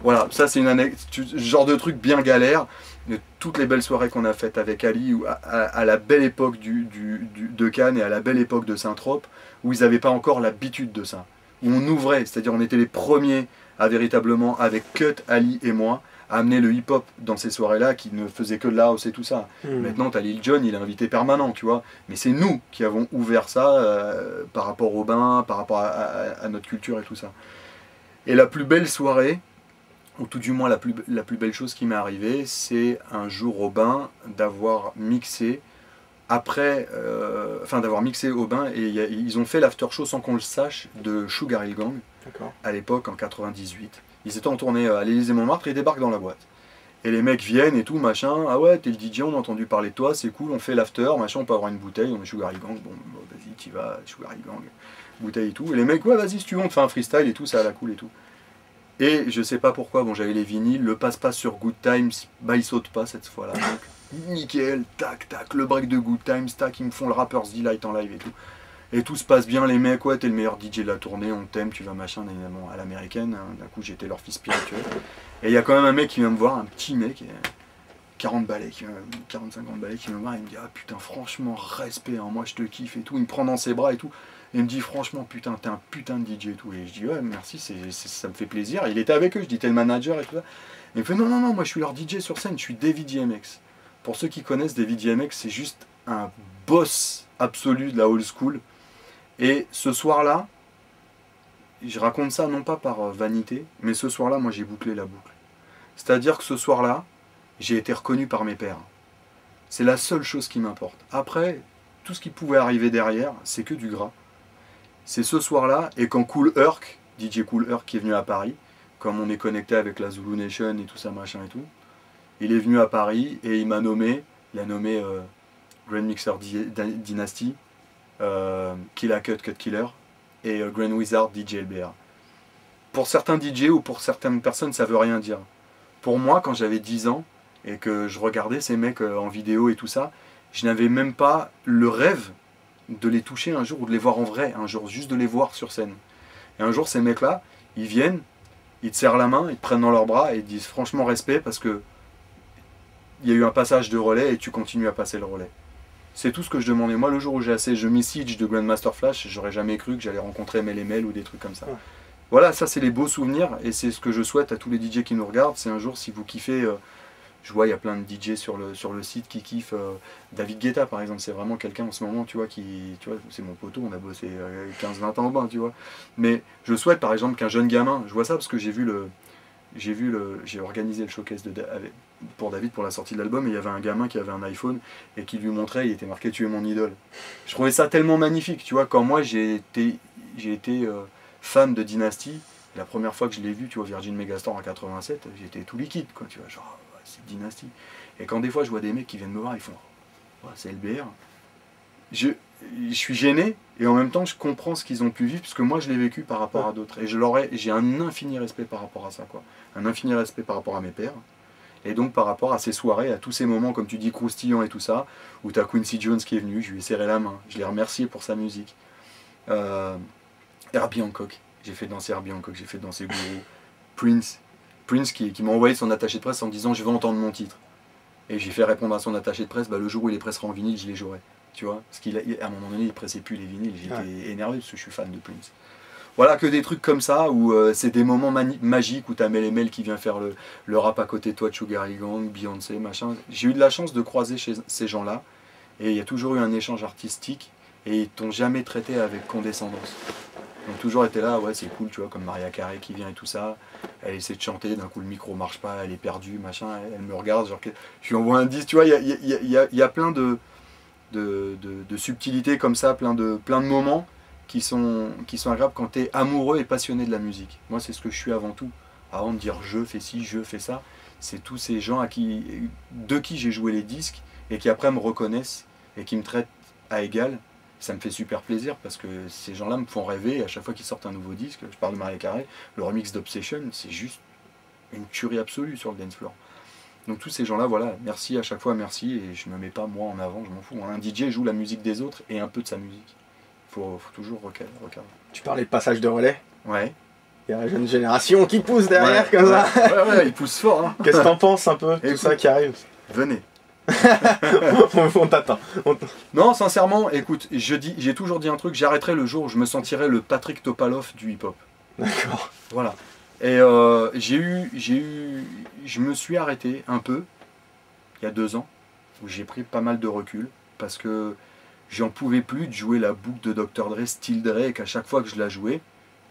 Voilà, ça, c'est une anecdote, genre de truc bien galère. De toutes les belles soirées qu'on a faites avec Ali, à la belle époque de Cannes et à la belle époque de Saint-Trope, où ils n'avaient pas encore l'habitude de ça. Où on ouvrait, c'est-à-dire on était les premiers à véritablement, avec Cut, Ali et moi, à amener le hip-hop dans ces soirées-là qui ne faisaient que de la house et tout ça. Maintenant, t'as Lil Jon, il est invité permanent, tu vois. Mais c'est nous qui avons ouvert ça par rapport au bain, par rapport à notre culture et tout ça. Et la plus belle soirée, ou tout du moins la plus belle chose qui m'est arrivée, c'est un jour au bain d'avoir mixé, d'avoir mixé au bain, et ils ont fait l'after show sans qu'on le sache de Sugar Hill Gang, à l'époque en 98. Ils étaient en tournée à l'Élysée-Montmartre et ils débarquent dans la boîte. Et les mecs viennent et tout, machin. Ah ouais, t'es le DJ, on a entendu parler de toi, c'est cool, on fait l'after, machin, on peut avoir une bouteille, on est Sugar Hill Gang. Bon, vas-y, t'y vas, Sugar Hill Gang. bouteille et tout. Et les mecs, ouais, vas-y, si tu veux, on te fait un freestyle et tout, ça a la cool et tout. Et je sais pas pourquoi, bon, j'avais les vinyles, le passe-passe sur Good Times, bah il saute pas cette fois-là. Donc, nickel, tac, tac, le break de Good Times, tac, ils me font le Rapper's Delight en live et tout. Et tout se passe bien, les mecs, ouais, t'es le meilleur DJ de la tournée, on t'aime, tu vas machin, évidemment, à l'américaine. Hein. D'un coup, j'étais leur fils spirituel. Et il y a quand même un mec qui vient me voir, un petit mec, 40 balais, 40-50 balais, qui vient me voir, il me dit, ah putain, franchement, respect, hein, moi je te kiffe et tout. Il me prend dans ses bras et tout. Et il me dit, franchement, putain, t'es un putain de DJ et tout. Et je dis, ouais, merci, ça me fait plaisir. Il était avec eux, je dis, t'es le manager et tout ça. Et il me fait, non, non, non, moi je suis leur DJ sur scène, je suis Davey DMX. Pour ceux qui connaissent Davey DMX, c'est juste un boss absolu de la old school. Et ce soir-là, je raconte ça non pas par vanité, mais ce soir-là, moi j'ai bouclé la boucle. C'est-à-dire que ce soir-là, j'ai été reconnu par mes pairs. C'est la seule chose qui m'importe. Après, tout ce qui pouvait arriver derrière, c'est que du gras. C'est ce soir-là, et quand Kool Herc, DJ Kool Herc qui est venu à Paris, comme on est connecté avec la Zulu Nation et tout ça, machin et tout, il est venu à Paris et il m'a nommé, Grand Mixer Dynasty, Killa Cut Killer et Grand Wizard DJ LBR. Pour certains DJ ou pour certaines personnes, ça veut rien dire. Pour moi, quand j'avais 10 ans et que je regardais ces mecs en vidéo et tout ça, je n'avais même pas le rêve de les toucher un jour ou de les voir en vrai un jour, juste de les voir sur scène. Et un jour, ces mecs-là, ils viennent, ils te serrent la main, ils te prennent dans leurs bras et ils te disent franchement respect parce que il y a eu un passage de relais et tu continues à passer le relais. C'est tout ce que je demandais. Moi, le jour où j'ai assez je message de Grandmaster Flash, j'aurais jamais cru que j'allais rencontrer MLML ou des trucs comme ça. Ouais. Voilà, ça c'est les beaux souvenirs et c'est ce que je souhaite à tous les DJ qui nous regardent. C'est un jour, si vous kiffez, je vois il y a plein de DJ sur le site qui kiffent. David Guetta par exemple, c'est vraiment quelqu'un en ce moment, tu vois, c'est mon poteau, on a bossé 15-20 ans au bain, tu vois. Mais je souhaite par exemple qu'un jeune gamin, je vois ça parce que j'ai organisé le showcase pour David pour la sortie de l'album et il y avait un gamin qui avait un iPhone et qui lui montrait, il était marqué tu es mon idole. Je trouvais ça tellement magnifique, tu vois, quand moi j'ai été fan de Dynasty, la première fois que je l'ai vu, tu vois, Virgin Megastore en 87, j'étais tout liquide, quoi, tu vois, genre c'est Dynasty. Et quand des fois je vois des mecs qui viennent me voir, ils font c'est LBR. Je suis gêné et en même temps je comprends ce qu'ils ont pu vivre parce que moi je l'ai vécu par rapport à d'autres et j'ai un infini respect par rapport à ça, quoi. Un infini respect par rapport à mes pairs et donc par rapport à ces soirées, à tous ces moments comme tu dis croustillants et tout ça où t'as Quincy Jones qui est venu, je lui ai serré la main, je l'ai remercié pour sa musique. Herbie Hancock, j'ai fait danser Herbie Hancock, j'ai fait danser Guru, Prince qui m'a envoyé son attaché de presse en me disant je veux entendre mon titre et j'ai fait répondre à son attaché de presse, le jour où il les pressera en vinyle je les jouerai. Tu vois, parce qu'à un moment donné, il pressait plus les vinyles, j'étais énervé parce que je suis fan de Prince. Voilà, que des trucs comme ça, où c'est des moments magiques, où t'as MLML qui vient faire le rap à côté de toi, Sugar Ray Gang, Beyoncé, machin. J'ai eu de la chance de croiser ces gens-là, et il y a toujours eu un échange artistique, et ils t'ont jamais traité avec condescendance. Ils ont toujours été là, ouais c'est cool, tu vois, comme Maria Carey qui vient et tout ça, elle essaie de chanter, d'un coup le micro marche pas, elle est perdue, machin, elle me regarde, genre, je lui envoie un disque, tu vois, il y a plein de subtilités comme ça, plein de moments qui sont agréables quand tu es amoureux et passionné de la musique. Moi c'est ce que je suis avant tout, avant de dire je fais ci, je fais ça, c'est tous ces gens de qui j'ai joué les disques et qui après me reconnaissent et qui me traitent à égal. Ça me fait super plaisir parce que ces gens-là me font rêver et à chaque fois qu'ils sortent un nouveau disque, je parle de Maria Carey, le remix d'Obsession, c'est juste une tuerie absolue sur le dance floor. Donc tous ces gens-là, voilà, merci à chaque fois, merci, et je ne me mets pas moi en avant, je m'en fous. Un DJ joue la musique des autres et un peu de sa musique. Faut toujours recadrer. Tu parlais de passage de relais. Ouais. Il y a la jeune génération qui pousse derrière comme ça. Ouais, ils poussent fort. Hein. Qu'est-ce que t'en penses un peu, tout ça qui arrive? Venez. On t'attend. Non, sincèrement, écoute, j'ai toujours dit un truc, j'arrêterai le jour où je me sentirai le Patrick Topalov du hip-hop. D'accord. Voilà. Et je me suis arrêté un peu, il y a 2 ans, où j'ai pris pas mal de recul, parce que j'en pouvais plus de jouer la boucle de Dr. Dre, Still Dre, et qu'à chaque fois que je la jouais,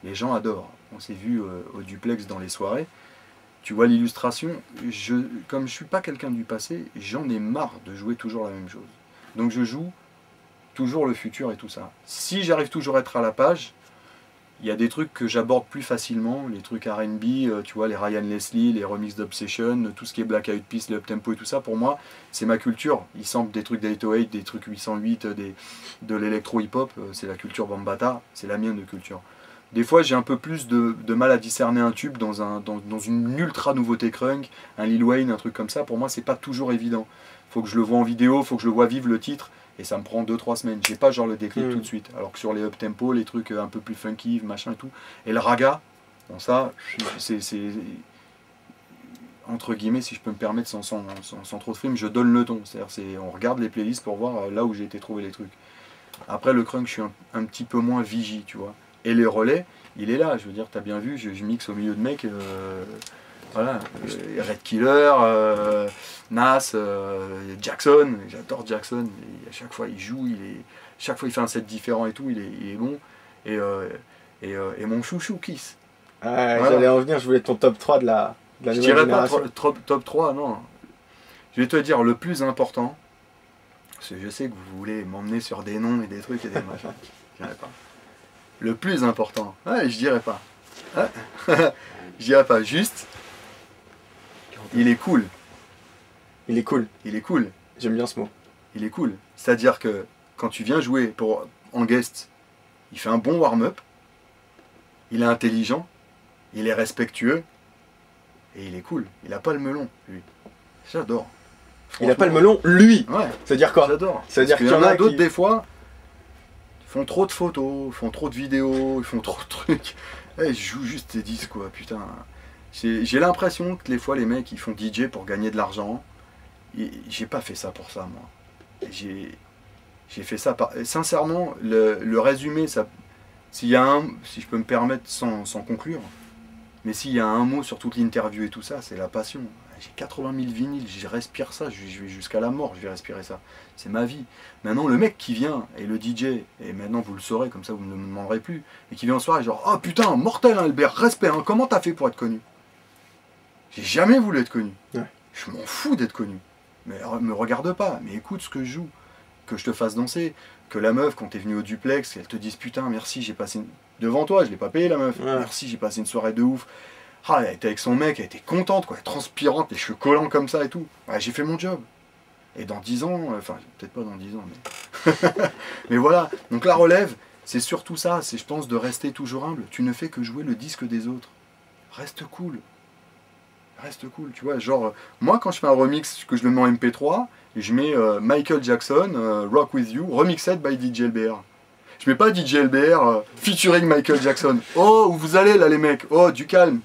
les gens adorent. On s'est vu au duplex dans les soirées, tu vois l'illustration, comme je suis pas quelqu'un du passé, j'en ai marre de jouer toujours la même chose. Donc je joue toujours le futur et tout ça. Si j'arrive toujours à être à la page, Il y a des trucs que j'aborde plus facilement, les trucs R&B, tu vois, les Ryan Leslie, les remixes d'Obsession, tout ce qui est Black Eyed Peas, le up-tempo et tout ça, pour moi, c'est ma culture. Ils samplent des trucs d'808, des trucs 808, de l'électro-hip-hop, c'est la culture Bambata, c'est la mienne de culture. Des fois, j'ai un peu plus de mal à discerner un tube dans une ultra nouveauté crunk, un Lil Wayne, un truc comme ça. Pour moi, c'est pas toujours évident. Faut que je le vois en vidéo, faut que je le vois vivre le titre, et ça me prend 2-3 semaines. J'ai pas genre le déclic tout de suite. Alors que sur les up-tempo, les trucs un peu plus funky, machin et tout. Et le raga, bon ça, c'est entre guillemets, si je peux me permettre, sans trop de film, je donne le ton. C'est-à-dire, on regarde les playlists pour voir là où j'ai été trouver les trucs. Après, le crunk, je suis un petit peu moins vigie, tu vois. Et les relais, il est là, je veux dire, t'as bien vu, je mixe au milieu de mecs, voilà, Red Killer, Nas, Jackson, j'adore Jackson, et à chaque fois il joue, chaque fois il fait un set différent et tout, il est bon, et mon chouchou Kiss. Ah, voilà. J'allais en venir, je voulais ton top 3 de la nouvelle génération. Je dirais pas top 3, non. Je vais te dire, le plus important, parce que je sais que vous voulez m'emmener sur des noms et des trucs et des machins, je dirais pas. Le plus important, ouais, je dirais pas. Je dirais pas, juste, il est cool. Il est cool. Il est cool. J'aime bien ce mot. Il est cool. C'est-à-dire que quand tu viens jouer en guest, il fait un bon warm-up, il est intelligent, il est respectueux, et il est cool. Il a pas le melon, lui. J'adore. Il a pas le melon, lui. Ouais. C'est-à-dire quoi? J'adore. C'est-à-dire qu'il y en a d'autres des fois. Ils font trop de photos, ils font trop de vidéos, ils font trop de trucs. Ils jouent juste tes disques, quoi, putain. J'ai l'impression que des fois, les mecs, ils font DJ pour gagner de l'argent. J'ai pas fait ça pour ça, moi. J'ai fait ça par... Sincèrement, le résumé, ça, si je peux me permettre sans conclure, mais s'il y a un mot sur toute l'interview et tout ça, c'est la passion. J'ai 80 000 vinyles, je respire ça, je vais jusqu'à la mort, je vais respirer ça. C'est ma vie. Maintenant, le mec qui vient, et le DJ, et maintenant vous le saurez, comme ça vous ne me demanderez plus, et qui vient en soirée, genre, oh putain, mortel, hein, Albert, respect, hein, comment t'as fait pour être connu? J'ai jamais voulu être connu. Ouais. Je m'en fous d'être connu. Mais me regarde pas, mais écoute ce que je joue, que je te fasse danser, que la meuf, quand t'es venu au duplex, elle te dise, putain, merci, j'ai passé une... Devant toi, je l'ai pas payé la meuf, ouais. Merci, j'ai passé une soirée de ouf. Ah, elle était avec son mec, elle était contente, quoi, transpirante, les cheveux collants comme ça et tout. Ouais, j'ai fait mon job. Et dans 10 ans, enfin, peut-être pas dans 10 ans, mais... mais voilà, donc la relève, c'est surtout ça, c'est, je pense, de rester toujours humble. Tu ne fais que jouer le disque des autres. Reste cool. Reste cool, tu vois, genre, moi, quand je fais un remix, que je le mets en MP3, et je mets Michael Jackson, Rock With You, remixed by DJ LBR. Je mets pas DJ LBR featuring Michael Jackson. Oh, où vous allez là les mecs? Oh, du calme.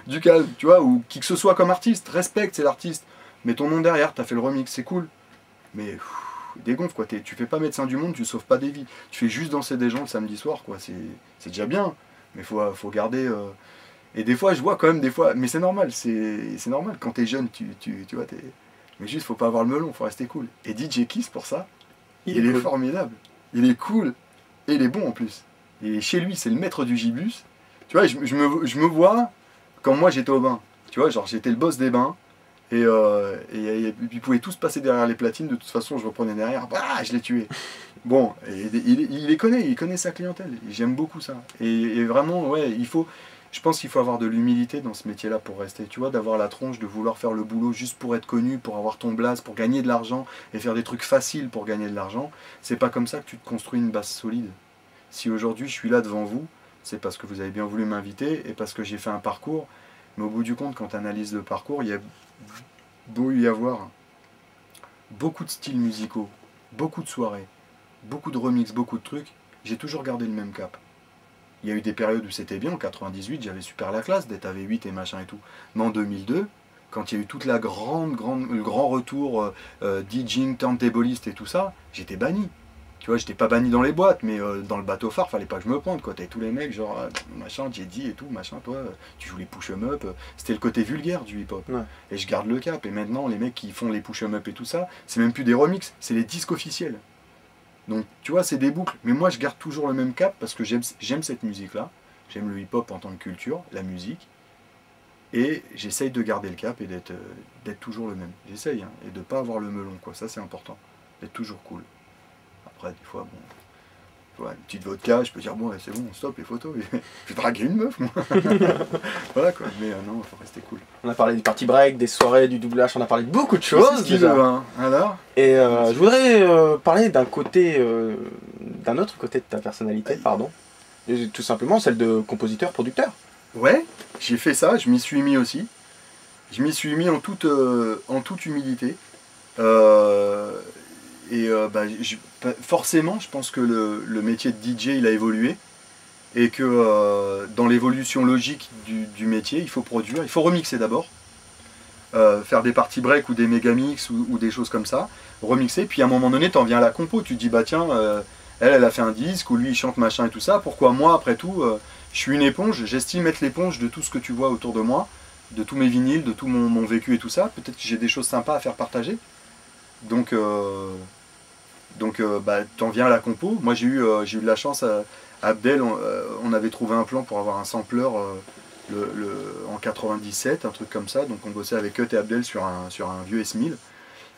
Du calme, tu vois, ou qui que ce soit comme artiste. Respecte, c'est l'artiste. Mets ton nom derrière, t'as fait le remix, c'est cool. Mais dégonfle quoi, tu fais pas médecin du monde, tu sauves pas des vies. Tu fais juste danser des gens le samedi soir, quoi. C'est déjà bien. Mais faut garder... Et des fois, je vois quand même des fois... Mais c'est normal, c'est normal. Quand t'es jeune, tu vois, mais juste, faut pas avoir le melon, faut rester cool. Et DJ Kiss, pour ça, il est formidable. Il est cool. Et il est bon en plus. Et chez lui, c'est le maître du gibus. Tu vois, je me vois quand moi j'étais au bain. Tu vois, genre j'étais le boss des bains. Et ils pouvaient tous passer derrière les platines. De toute façon, je reprenais derrière. Bah, je les tuais. Bon, et il les connaît. Il connaît sa clientèle. J'aime beaucoup ça. Et vraiment, ouais, je pense qu'il faut avoir de l'humilité dans ce métier-là pour rester. Tu vois, d'avoir la tronche, de vouloir faire le boulot juste pour être connu, pour avoir ton blaze, pour gagner de l'argent et faire des trucs faciles pour gagner de l'argent. C'est pas comme ça que tu te construis une base solide. Si aujourd'hui je suis là devant vous, c'est parce que vous avez bien voulu m'inviter et parce que j'ai fait un parcours. Mais au bout du compte, quand tu analyses le parcours, il y a beau y avoir beaucoup de styles musicaux, beaucoup de soirées, beaucoup de remixes, beaucoup de trucs, j'ai toujours gardé le même cap. Il y a eu des périodes où c'était bien, en 98 j'avais super la classe, d'être AV8 et machin et tout. Mais en 2002, quand il y a eu toute la le grand retour DJing, turntabliste et tout ça, j'étais banni. Tu vois, j'étais pas banni dans les boîtes, mais dans le bateau phare, fallait pas que je me pointe, quoi. T'avais tous les mecs, genre, machin, JD et tout, machin, toi, tu joues les push-em-up. C'était le côté vulgaire du hip-hop. Ouais. Et je garde le cap. Et maintenant, les mecs qui font les push-em-up et tout ça, c'est même plus des remixes, c'est les disques officiels. Donc, tu vois, c'est des boucles. Mais moi, je garde toujours le même cap parce que j'aime cette musique-là. J'aime le hip-hop en tant que culture, la musique. Et j'essaye de garder le cap et d'être toujours le même. J'essaye, hein, et de pas avoir le melon, quoi. Ça, c'est important. D'être toujours cool. Après, des fois, bon... Ouais, une petite vodka, je peux dire bon, ouais, c'est bon, stop les photos, je vais draguer une meuf moi. Voilà quoi, mais non, il faut rester cool. On a parlé du party break, des soirées, du doublage, on a parlé de beaucoup de C'est choses ce qu'il déjà. veut, hein. Alors Et je voudrais parler d'un côté, d'un autre côté de ta personnalité, pardon. Et tout simplement celle de compositeur-producteur. ouais, j'ai fait ça, je m'y suis mis aussi. Je m'y suis mis en toute humilité. Forcément, je pense que le métier de DJ il a évolué et que dans l'évolution logique du métier, il faut produire, il faut remixer d'abord, faire des parties break ou des mégamix ou des choses comme ça, remixer, puis à un moment donné, tu en viens à la compo, tu te dis bah tiens, elle a fait un disque ou lui il chante machin et tout ça, pourquoi moi après tout, je suis une éponge, j'estime être l'éponge de tout ce que tu vois autour de moi, de tous mes vinyles, de tout mon vécu et tout ça, peut-être que j'ai des choses sympas à faire partager. Donc t'en viens à la compo. Moi j'ai eu de la chance à Abdel, on avait trouvé un plan pour avoir un sampler en 97, un truc comme ça. Donc on bossait avec Cut et Abdel sur un vieux S1000.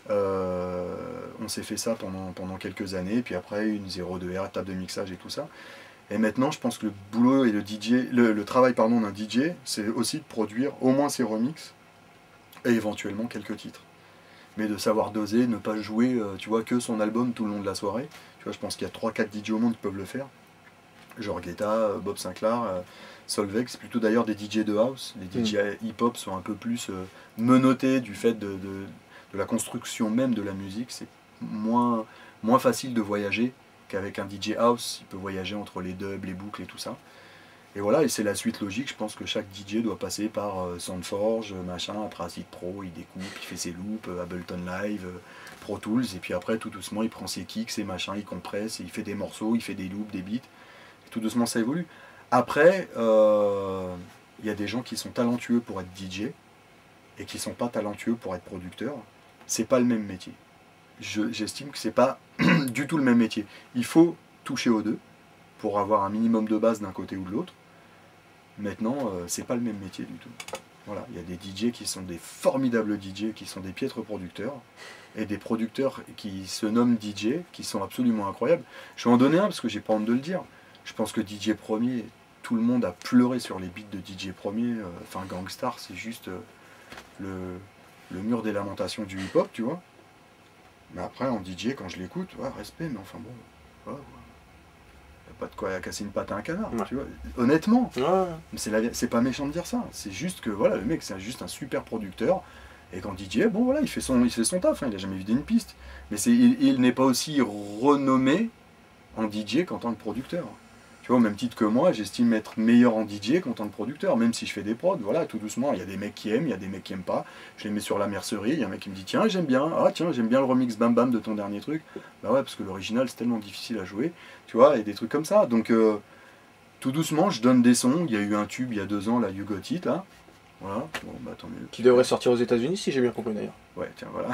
On s'est fait ça pendant quelques années, puis après une 02R, table de mixage et tout ça. Et maintenant je pense que le boulot et le travail pardon, d'un DJ, c'est aussi de produire au moins ses remixes et éventuellement quelques titres. Mais de savoir doser, ne pas jouer tu vois, que son album tout le long de la soirée. Tu vois, je pense qu'il y a 3-4 DJ au monde qui peuvent le faire. Genre Guetta, Bob Sinclair, Solveig, c'est plutôt d'ailleurs des DJ de house. Les DJ hip-hop sont un peu plus menottés du fait de la construction même de la musique. C'est moins facile de voyager qu'avec un DJ house. Il peut voyager entre les dubs, les boucles et tout ça. Et voilà, et c'est la suite logique, je pense que chaque DJ doit passer par Soundforge, machin, après Acid Pro, il découpe, il fait ses loops, Ableton Live, Pro Tools, et puis après tout doucement il prend ses kicks, ses machins, il compresse, et il fait des morceaux, il fait des loops, des beats, et tout doucement ça évolue. Après, il y a des gens qui sont talentueux pour être DJ, et qui sont pas talentueux pour être producteur. C'est pas le même métier. J'estime que c'est pas du tout le même métier. Il faut toucher aux deux, pour avoir un minimum de base d'un côté ou de l'autre. Maintenant, c'est pas le même métier du tout. Voilà, il y a des DJ qui sont des formidables DJ, qui sont des piètres producteurs, et des producteurs qui se nomment DJ, qui sont absolument incroyables. Je vais en donner un parce que j'ai pas honte de le dire. Je pense que DJ Premier, tout le monde a pleuré sur les beats de DJ Premier. Enfin, Gangstar, c'est juste le mur des lamentations du hip-hop, tu vois. Mais après, en DJ, quand je l'écoute, ouais, respect, mais enfin bon, voilà. Pas de quoi casser une patte à un canard, tu vois. Honnêtement, c'est pas méchant de dire ça. C'est juste que voilà, le mec c'est juste un super producteur. Et quand DJ, bon voilà, il fait son taf, hein, il a jamais vidé une piste. Mais il n'est pas aussi renommé en DJ qu'en tant que producteur. Tu vois, au même titre que moi, j'estime être meilleur en DJ qu'en tant que producteur, même si je fais des prods, voilà, tout doucement. Il y a des mecs qui aiment, il y a des mecs qui aiment pas. Je les mets sur la mercerie, il y a un mec qui me dit tiens, j'aime bien, j'aime bien le remix Bam Bam de ton dernier truc. Bah ouais, parce que l'original c'est tellement difficile à jouer, tu vois, et des trucs comme ça. Donc tout doucement, je donne des sons. Il y a eu un tube il y a 2 ans, là, You Got It, là. Voilà, bon, bah tant mieux. Qui devrait sortir aux États-Unis, si j'ai bien compris d'ailleurs. Ouais, tiens, voilà.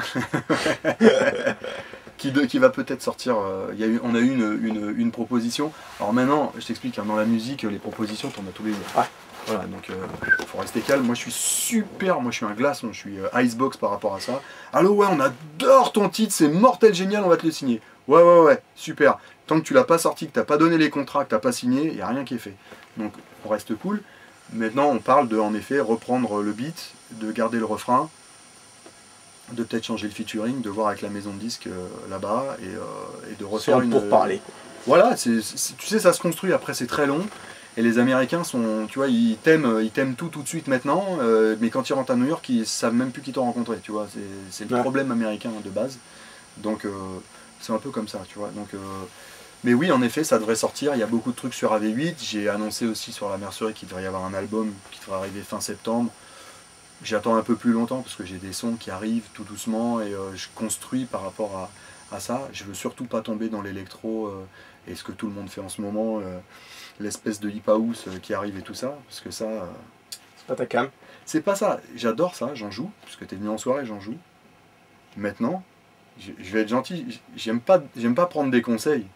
qui va peut-être sortir. On a eu une proposition. Alors maintenant, je t'explique, hein, dans la musique, les propositions, t'en as tous les jours. Ouais. Voilà, donc faut rester calme. Moi, je suis un glaçon, je suis icebox par rapport à ça. Allô, ouais, on adore ton titre, c'est mortel, génial, on va te le signer. Ouais, super. Tant que tu l'as pas sorti, que t'as pas donné les contrats, que t'as pas signé, il n'y a rien qui est fait. Donc, on reste cool. Maintenant, on parle de, en effet, reprendre le beat, de garder le refrain, de peut-être changer le featuring, de voir avec la maison de disques là-bas et de refaire une... pour parler. Voilà, tu sais, ça se construit, après c'est très long. Et les Américains sont, tu vois, ils t'aiment tout de suite maintenant, mais quand ils rentrent à New York, ils savent même plus qui t'ont rencontré, tu vois. C'est le problème américain de base. Donc c'est un peu comme ça, tu vois. Donc, mais oui, en effet, ça devrait sortir. Il y a beaucoup de trucs sur AV8. J'ai annoncé aussi sur la mercerie qu'il devrait y avoir un album qui devrait arriver fin septembre. J'attends un peu plus longtemps parce que j'ai des sons qui arrivent tout doucement et je construis par rapport à ça. Je veux surtout pas tomber dans l'électro et ce que tout le monde fait en ce moment, l'espèce de hip house qui arrive et tout ça, parce que ça... c'est pas ta cam. C'est pas ça. J'adore ça, j'en joue, parce que t'es venu en soirée, j'en joue. Maintenant, je vais être gentil, j'aime pas prendre des conseils,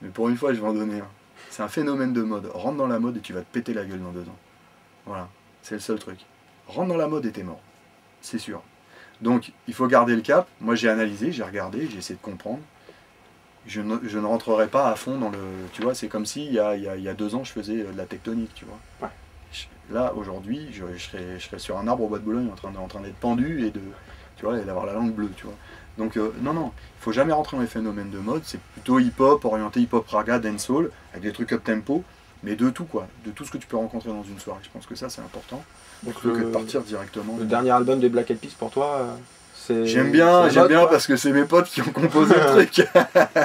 mais pour une fois, je vais en donner un. C'est un phénomène de mode. Rentre dans la mode et tu vas te péter la gueule dans 2 ans. Voilà, c'est le seul truc. Rentre dans la mode et t'es mort. C'est sûr. Donc, il faut garder le cap. Moi, j'ai analysé, j'ai regardé, j'ai essayé de comprendre. je ne rentrerai pas à fond dans le... Tu vois, c'est comme si il y a 2 ans, je faisais de la tectonique, tu vois. Ouais. Là, aujourd'hui, je serais sur un arbre au bois de Boulogne en train d'être pendu et tu vois, et d'avoir la langue bleue, tu vois. Donc, non, il faut jamais rentrer dans les phénomènes de mode. C'est plutôt hip-hop, orienté hip-hop raga, dancehall, avec des trucs up-tempo, mais de tout, quoi. De tout ce que tu peux rencontrer dans une soirée. Je pense que ça, c'est important. Donc, Plutôt que de partir directement. Le dernier album des Black Eyed Peas, pour toi, c'est... J'aime bien parce que c'est mes potes qui ont composé le truc.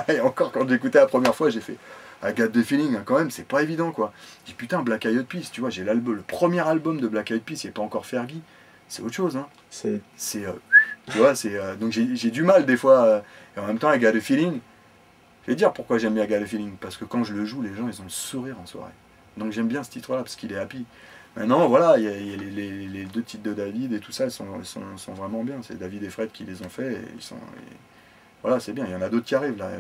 Et encore, quand j'écoutais la première fois, j'ai fait I Got the Feeling, hein, quand même, c'est pas évident, quoi. J'ai dit, putain, Black Eyed Peas, tu vois, j'ai le premier album de Black Eyed Peas, il n'est pas encore Fergie. C'est autre chose, hein. Tu vois, donc j'ai du mal, des fois, et en même temps, I Got the Feeling, je vais dire pourquoi j'aime bien I Got the Feeling, parce que quand je le joue, les gens, ils ont le sourire en soirée. Donc j'aime bien ce titre-là, parce qu'il est happy. Maintenant, voilà, il y a les 2 titres de David et tout ça, ils sont vraiment bien. C'est David et Fred qui les ont fait. Voilà, c'est bien. Il y en a d'autres qui arrivent là.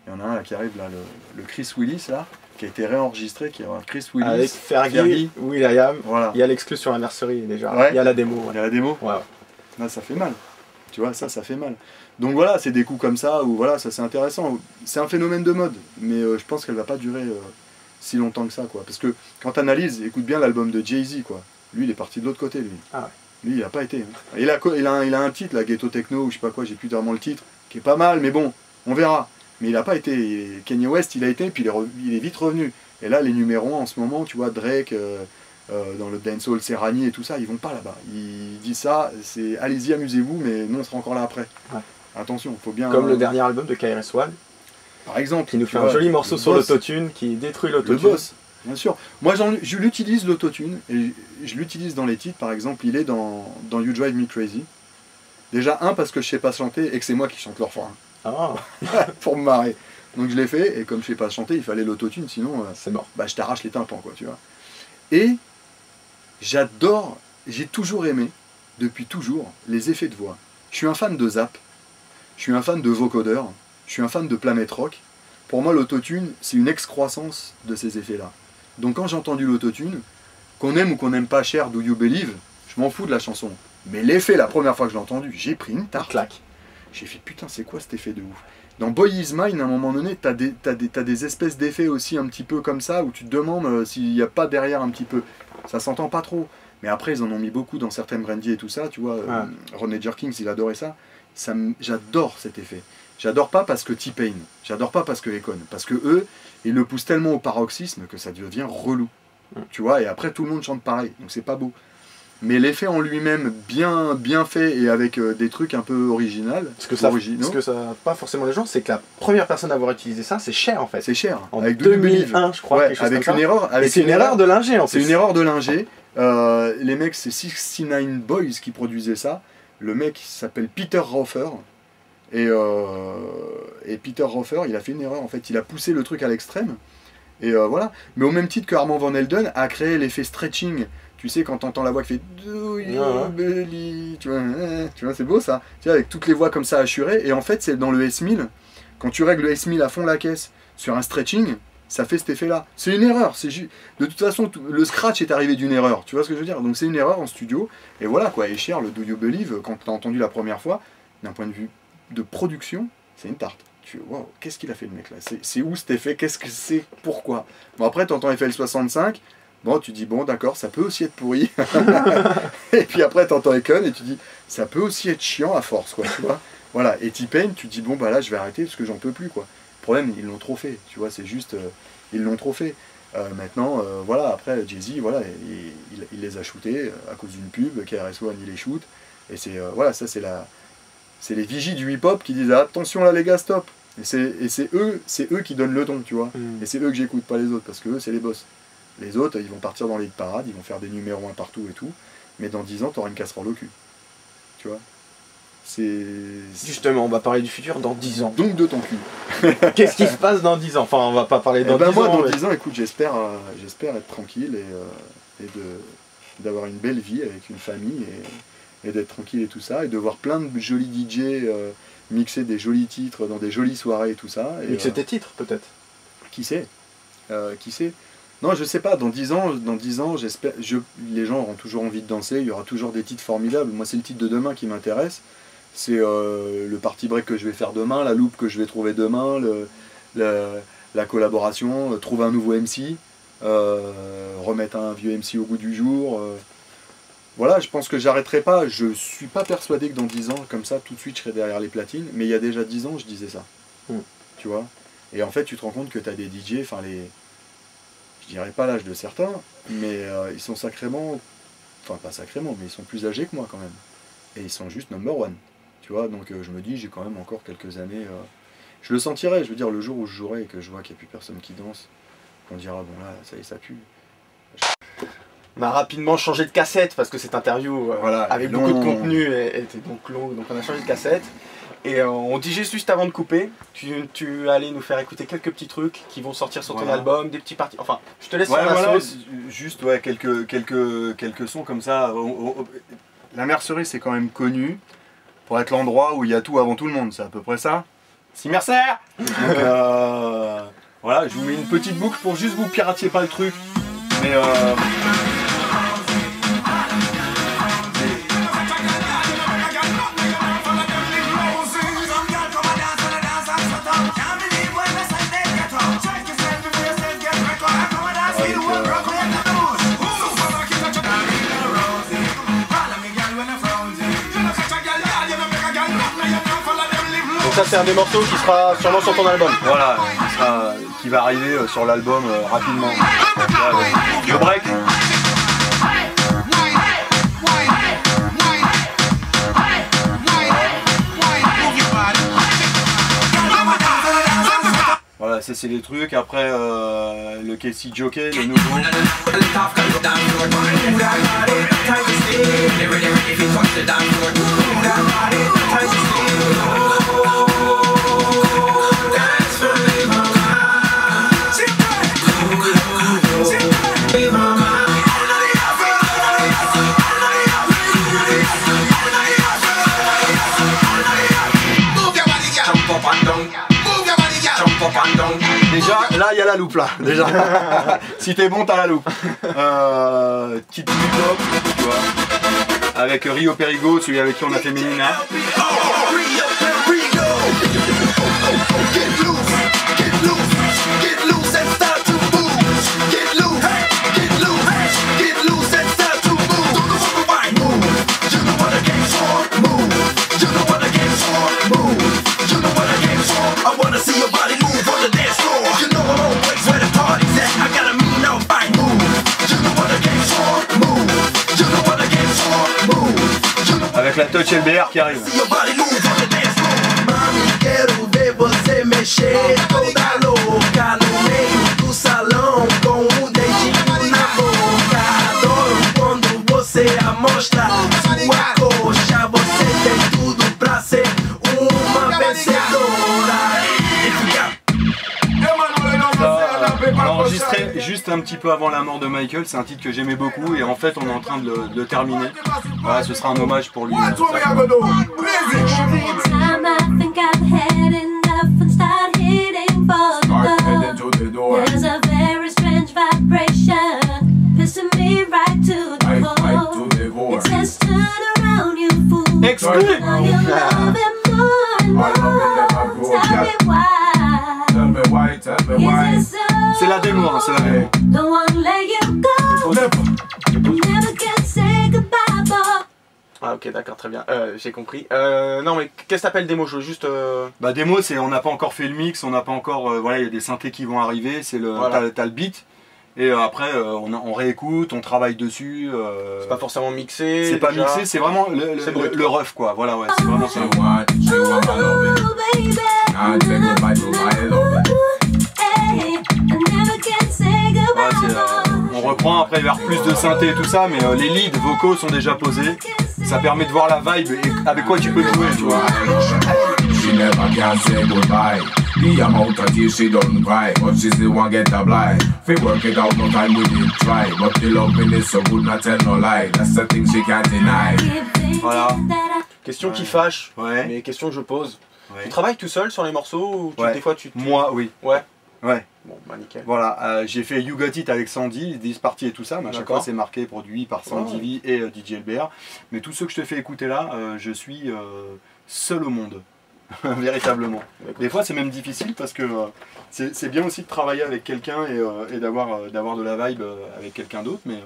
Il y en a un là, qui arrive là, le Chris Willis là, qui a été réenregistré, qui est Chris Willis. Avec Fergie, will.i.am. Voilà. Il y a l'exclus sur la nursery déjà. Ouais. Il y a la démo. Ouais. Il y a la démo. Ouais. Là, ça fait mal. Tu vois, ça fait mal. Donc voilà, c'est des coups comme ça où voilà, ça c'est intéressant. C'est un phénomène de mode, mais je pense qu'elle va pas durer si longtemps que ça, quoi. Parce que quand tu analyses, écoute bien l'album de Jay-Z, quoi. Lui, il est parti de l'autre côté, lui. Ah ouais. Lui, il a pas été. Hein. Il a un titre, la Ghetto Techno, ou je sais pas quoi, j'ai plus vraiment le titre, qui est pas mal, mais bon, on verra. Mais il a pas été. Kanye West, il a été, puis il est vite revenu. Et là, les numéros 1 en ce moment, tu vois, Drake, dans le dancehall, Serrani et tout ça, ils vont pas là-bas. Ils disent ça, c'est allez-y, amusez-vous, mais nous, on sera encore là après. Ouais. Attention, faut bien... Comme le dernier album de KRS-One. Par exemple. Qui nous fait un joli morceau sur l'autotune, qui détruit l'autotune. Le boss, bien sûr. Moi, je l'utilise l'autotune, et je l'utilise dans les titres. Par exemple, il est dans You Drive Me Crazy. Déjà, parce que je sais pas chanter, et que c'est moi qui chante le refrain. Ah. Pour me marrer. Donc je l'ai fait, et comme je sais pas chanter, il fallait l'autotune, sinon c'est mort. Bah, je t'arrache les tympans, quoi, tu vois. Et j'adore, j'ai toujours aimé, depuis toujours, les effets de voix. Je suis un fan de Zap, je suis un fan de vocodeur, je suis un fan de Planet Rock. Pour moi, l'autotune, c'est une excroissance de ces effets-là. Donc quand j'ai entendu l'autotune, qu'on aime ou qu'on n'aime pas Cher, Do You Believe, je m'en fous de la chanson. Mais l'effet, la première fois que je l'ai entendu, j'ai pris une tarte. Claque. J'ai fait putain, c'est quoi cet effet de ouf. Dans Boy Is Mine, à un moment donné, t'as des espèces d'effets aussi un petit peu comme ça, où tu te demandes s'il n'y a pas derrière un petit peu. Ça s'entend pas trop. Mais après, ils en ont mis beaucoup dans certaines brandies et tout ça, tu vois. René Jerkins, il adorait ça. J'adore cet effet. J'adore pas parce que T-Pain, j'adore pas parce que Akon, parce que eux, ils le poussent tellement au paroxysme que ça devient relou. Tu vois, et après, tout le monde chante pareil, donc c'est pas beau. Mais l'effet en lui-même, bien fait et avec des trucs un peu originaux. Ce que ça pas forcément les gens, c'est que la première personne à avoir utilisé ça, c'est Cher en fait. C'est Cher. En avec 2001, je crois. Ouais, avec une erreur. C'est une erreur de l'ingé en fait. C'est une erreur de l'ingé. Les mecs, c'est 69 Boys qui produisaient ça. Le mec s'appelle Peter Roffer. Et Peter Roffer, il a fait une erreur en fait. Il a poussé le truc à l'extrême. Et voilà. Mais au même titre que Armand Van Helden a créé l'effet stretching. Tu sais, quand t'entends la voix qui fait Do you believe, tu vois, c'est beau ça. Tu vois, avec toutes les voix comme ça assurées. Et en fait, c'est dans le S1000. Quand tu règles le S1000 à fond la caisse sur un stretching, ça fait cet effet-là. C'est une erreur. De toute façon, le scratch est arrivé d'une erreur. Tu vois ce que je veux dire? Donc c'est une erreur en studio. Et voilà quoi. Et Cher, le Do You Believe, quand t'as entendu la première fois, d'un point de vue de production, c'est une tarte. Wow, qu'est-ce qu'il a fait le mec là? C'est où cet effet? Qu'est-ce que c'est? Pourquoi? Bon, après, t'entends FL65. Bon, tu dis, bon, d'accord, ça peut aussi être pourri. Et puis après, t'entends Akon et tu dis, ça peut aussi être chiant à force, quoi, tu vois. Voilà, et T-Pain, tu dis, bon, bah là, je vais arrêter parce que j'en peux plus, quoi. Le problème, ils l'ont trop fait, tu vois, c'est juste, ils l'ont trop fait. Maintenant, voilà, après, Jay-Z, voilà, il les a shootés à cause d'une pub, KRS-One, il les shoot. Et c'est, voilà, ça, c'est les vigies du hip-hop qui disent, attention là, les gars, stop. Et c'est eux qui donnent le ton, tu vois. Et c'est eux que j'écoute, pas les autres, parce que eux, c'est les boss. Les autres, ils vont partir dans les parades, ils vont faire des numéros 1 partout et tout, mais dans 10 ans, t'auras une casserole au cul. Tu vois? Justement, on va parler du futur dans 10 ans. Donc de ton cul. Qu'est-ce qui se passe dans 10 ans? Enfin, on va pas parler dans 10 ans. Moi, dans 10 ans, écoute, j'espère être tranquille et d'avoir une belle vie avec une famille et d'être tranquille et tout ça, et de voir plein de jolis DJ mixer des jolis titres dans des jolies soirées et tout ça. Mixer tes titres, peut-être? Qui sait? Qui sait? Non, je sais pas, dans 10 ans, j'espère, les gens auront toujours envie de danser, il y aura toujours des titres formidables. Moi, c'est le titre de demain qui m'intéresse, c'est le party break que je vais faire demain, la loupe que je vais trouver demain, la collaboration, trouver un nouveau MC, remettre un vieux MC au goût du jour. Voilà, je pense que j'arrêterai pas. Je suis pas persuadé que dans 10 ans, comme ça, tout de suite, je serai derrière les platines. Mais il y a déjà 10 ans, je disais ça. Tu vois. Et en fait, tu te rends compte que tu as des DJ, enfin je dirais pas l'âge de certains, mais ils sont sacrément, enfin pas sacrément, mais ils sont plus âgés que moi quand même. Et ils sont juste number one. Tu vois, donc je me dis, j'ai quand même encore quelques années. Je le sentirai, je veux dire, le jour où je jouerai et que je vois qu'il n'y a plus personne qui danse, qu'on dira, bon là, ça y est, ça pue. On a rapidement changé de cassette parce que cette interview voilà, avec beaucoup de contenu était donc longue, donc on a changé de cassette. Et on dit juste avant de couper, tu allais nous faire écouter quelques petits trucs qui vont sortir sur ton album, des petits parties. Enfin, je te laisse sur la sauce. Juste quelques sons comme ça. La mercerie, c'est quand même connu pour être l'endroit où il y a tout avant tout le monde. C'est à peu près ça. Si Mercer. Donc voilà, je vous mets une petite boucle pour juste vous piratiez pas le truc. Mais ça c'est un des morceaux qui sera sûrement sur ton album. Voilà, qui va arriver sur l'album rapidement. Le break. Voilà, ça c'est les trucs. Après le Casey Jockey, le nouveau. Déjà, là il y a la loupe là, déjà. Si t'es bon, t'as la loupe. Petite hip-hop, tu vois. Avec Rio Perigo, celui avec qui on a fait Mélina. Avec la touch LBR qui arrive. Enregistré juste un petit peu avant la mort de Michael, c'est un titre que j'aimais beaucoup et en fait on est en train de le terminer. Voilà, ce sera un hommage pour lui. C'est la démo, hein, c'est la démo. Ah ok, d'accord, très bien, j'ai compris. Non mais qu'est-ce que t'appelles démo? Je veux juste... Bah démo, c'est on n'a pas encore fait le mix, on n'a pas encore... voilà, il y a des synthés qui vont arriver, c'est le voilà. T'as le beat. Et après, on réécoute, on travaille dessus. C'est pas forcément mixé. C'est pas mixé, c'est vraiment le rough quoi. Voilà, ouais, c'est vraiment ça. On reprend après vers plus de synthé et tout ça, mais les leads vocaux sont déjà posés. Ça permet de voir la vibe et avec quoi tu peux jouer, tu vois. The amount of tears she don't cry, but she's the one get a blind. Fi work it out, no time we did try, but the loving is so good, not tell no lie. That's the thing she can't deny. Voilà. Question qui fâche, ouais. Mais question que je pose. Ouais. Tu travailles tout seul sur les morceaux ou ouais. Des fois tu... Moi, oui. Ouais. Ouais. Bon, bah nickel. Voilà, j'ai fait You Got It avec Sandy, This Party et tout ça, mais à chaque fois c'est marqué produit par Sandy V et DJ LBR. Mais tout ce que je te fais écouter là, je suis seul au monde. Véritablement. Des fois c'est même difficile parce que c'est bien aussi de travailler avec quelqu'un et d'avoir de la vibe avec quelqu'un d'autre. Mais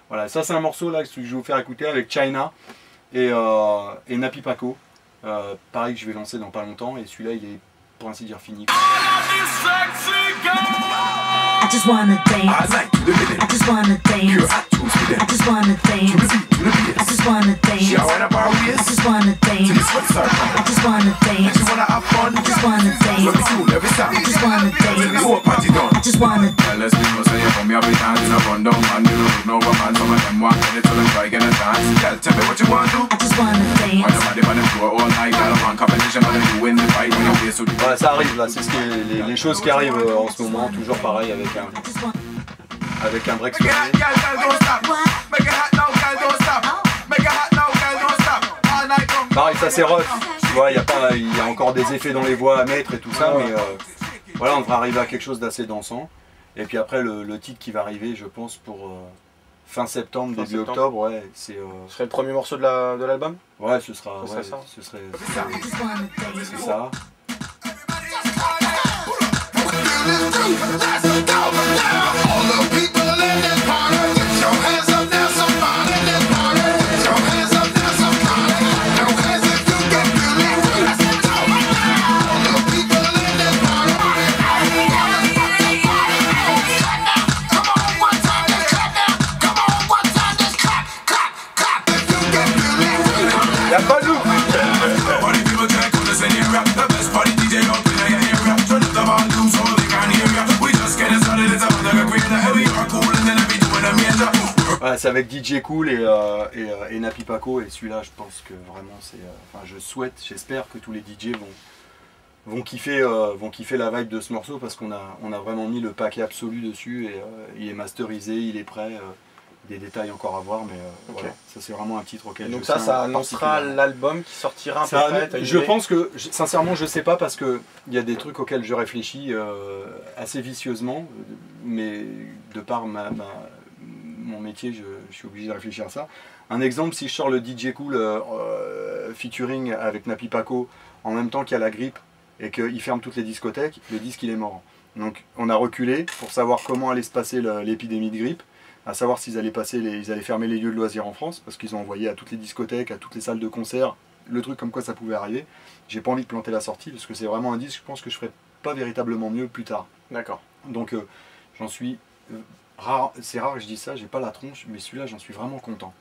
voilà, ça c'est un morceau là que je vais vous faire écouter avec China et Nappy Paco. Pareil que je vais lancer dans pas longtemps et celui-là il est pour ainsi dire fini. I just wanna dance. I just wanna dance. I just wanna dance. I just wanna dance. I just wanna dance. I just wanna dance. I just wanna dance. I just wanna dance. I just wanna I just wanna Let's be no say from me every time in a run down man, you don't know what man, some of them want it till them try get a chance. Girl, tell me what you want to do. I just wanna dance. Why nobody wanna do it all night? I don't want competition, but you win the fight when you play so. Voilà, ça arrive là, c'est les choses qui arrivent en ce moment, toujours pareil avec un break sonné. Pareil, ça c'est rough, tu vois, il y a encore des effets dans les voix à mettre et tout ça, mais voilà, on devrait arriver à quelque chose d'assez dansant. Et puis après, le titre qui va arriver, je pense, pour fin septembre, début octobre, ouais, c'est... Ce serait le premier morceau de l'album? Ouais, ce sera ça. Ce serait c'est ça. Y'a pas de loup. Ouais, c'est avec DJ Cool et Nappy Paco, et celui-là je pense que vraiment c'est... enfin je souhaite, j'espère que tous les DJ vont kiffer la vibe de ce morceau parce qu'on a vraiment mis le paquet absolu dessus et il est masterisé, il est prêt. Des détails encore à voir, mais voilà, ça c'est vraiment un titre auquel donc ça annoncera l'album qui sortira un peu près. Je pense que, sincèrement, je sais pas parce que il y a des trucs auxquels je réfléchis assez vicieusement, mais de par mon métier, je suis obligé de réfléchir à ça. Un exemple, si je sors le DJ Cool featuring avec Nappy Paco en même temps qu'il y a la grippe et qu'il ferme toutes les discothèques, le disque il est mort. Donc on a reculé pour savoir comment allait se passer l'épidémie de grippe. À savoir s'ils allaient fermer les lieux de loisirs en France, parce qu'ils ont envoyé à toutes les discothèques, à toutes les salles de concert, le truc comme quoi ça pouvait arriver. J'ai pas envie de planter la sortie, parce que c'est vraiment un disque, je pense que je ferai pas véritablement mieux plus tard. D'accord. Donc j'en suis rare, c'est rare que je dise ça, j'ai pas la tronche, mais celui-là j'en suis vraiment content.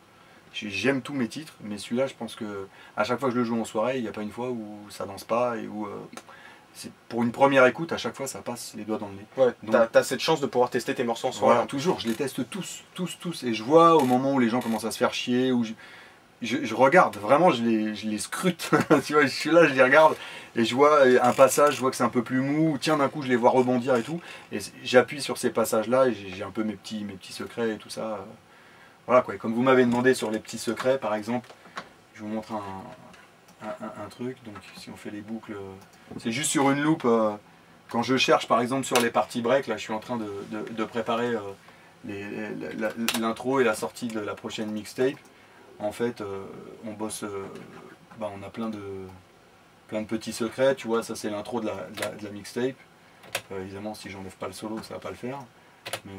J'aime tous mes titres, mais celui-là je pense que à chaque fois que je le joue en soirée, il n'y a pas une fois où ça danse pas et où... pour une première écoute, à chaque fois ça passe les doigts dans le nez. Ouais, t'as cette chance de pouvoir tester tes morceaux en soirée. Voilà, toujours, je les teste tous. Et je vois au moment où les gens commencent à se faire chier, où je regarde, vraiment je les scrute. Tu vois, je suis là, je les regarde et je vois un passage, je vois que c'est un peu plus mou, tiens d'un coup je les vois rebondir et tout. Et j'appuie sur ces passages-là et j'ai un peu mes petits secrets et tout ça. Voilà quoi, et comme vous m'avez demandé sur les petits secrets par exemple, je vous montre un truc. Donc si on fait les boucles, c'est juste sur une loupe. Quand je cherche par exemple sur les parties break, là je suis en train de préparer l'intro et la sortie de la prochaine mixtape. En fait on bosse, on a plein de petits secrets, tu vois, ça c'est l'intro de la mixtape. Évidemment si j'enlève pas le solo ça va pas le faire. Mais,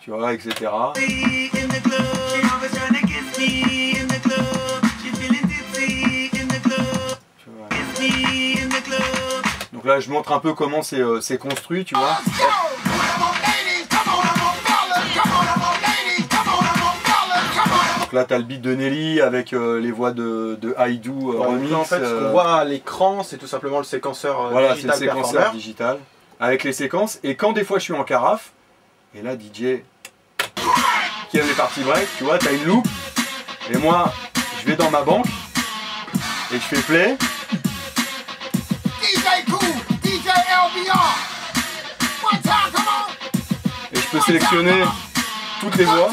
tu vois, etc. Donc là je montre un peu comment c'est construit, tu vois. Donc là tu as le beat de Nelly avec les voix de Haïdou remix. En fait ce qu'on voit à l'écran c'est tout simplement le séquenceur voilà, digital. C'est le séquenceur digital avec les séquences. Et quand des fois je suis en carafe, et là DJ qui aime les parties break, tu vois, tu as une loupe. Et moi je vais dans ma banque et je fais play. Et je peux sélectionner toutes les voix.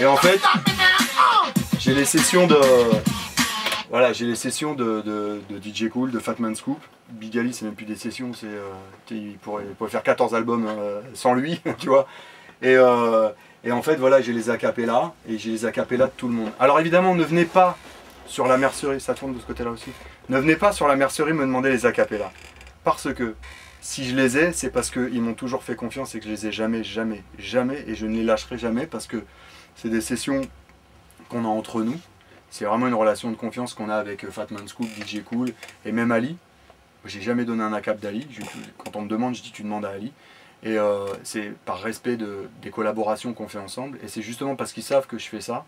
Et en fait, j'ai les sessions de... Voilà, j'ai les sessions de DJ Cool, de Fatman Scoop. Big Ali, c'est même plus des sessions, c'est... il pourrait faire 14 albums sans lui, tu vois. Et en fait, voilà, j'ai les acapellas, et j'ai les acapellas de tout le monde. Alors évidemment, ne venez pas sur la mercerie, ça tourne de ce côté-là aussi. Ne venez pas sur la mercerie me demander les acapellas. Parce que si je les ai, c'est parce qu'ils m'ont toujours fait confiance et que je les ai jamais, jamais, jamais, et je ne les lâcherai jamais parce que c'est des sessions qu'on a entre nous. C'est vraiment une relation de confiance qu'on a avec Fatman Scoop, DJ Cool et même Ali. J'ai jamais donné un acap d'Ali. Quand on me demande, je dis tu demandes à Ali. Et c'est par respect des collaborations qu'on fait ensemble. Et c'est justement parce qu'ils savent que je fais ça,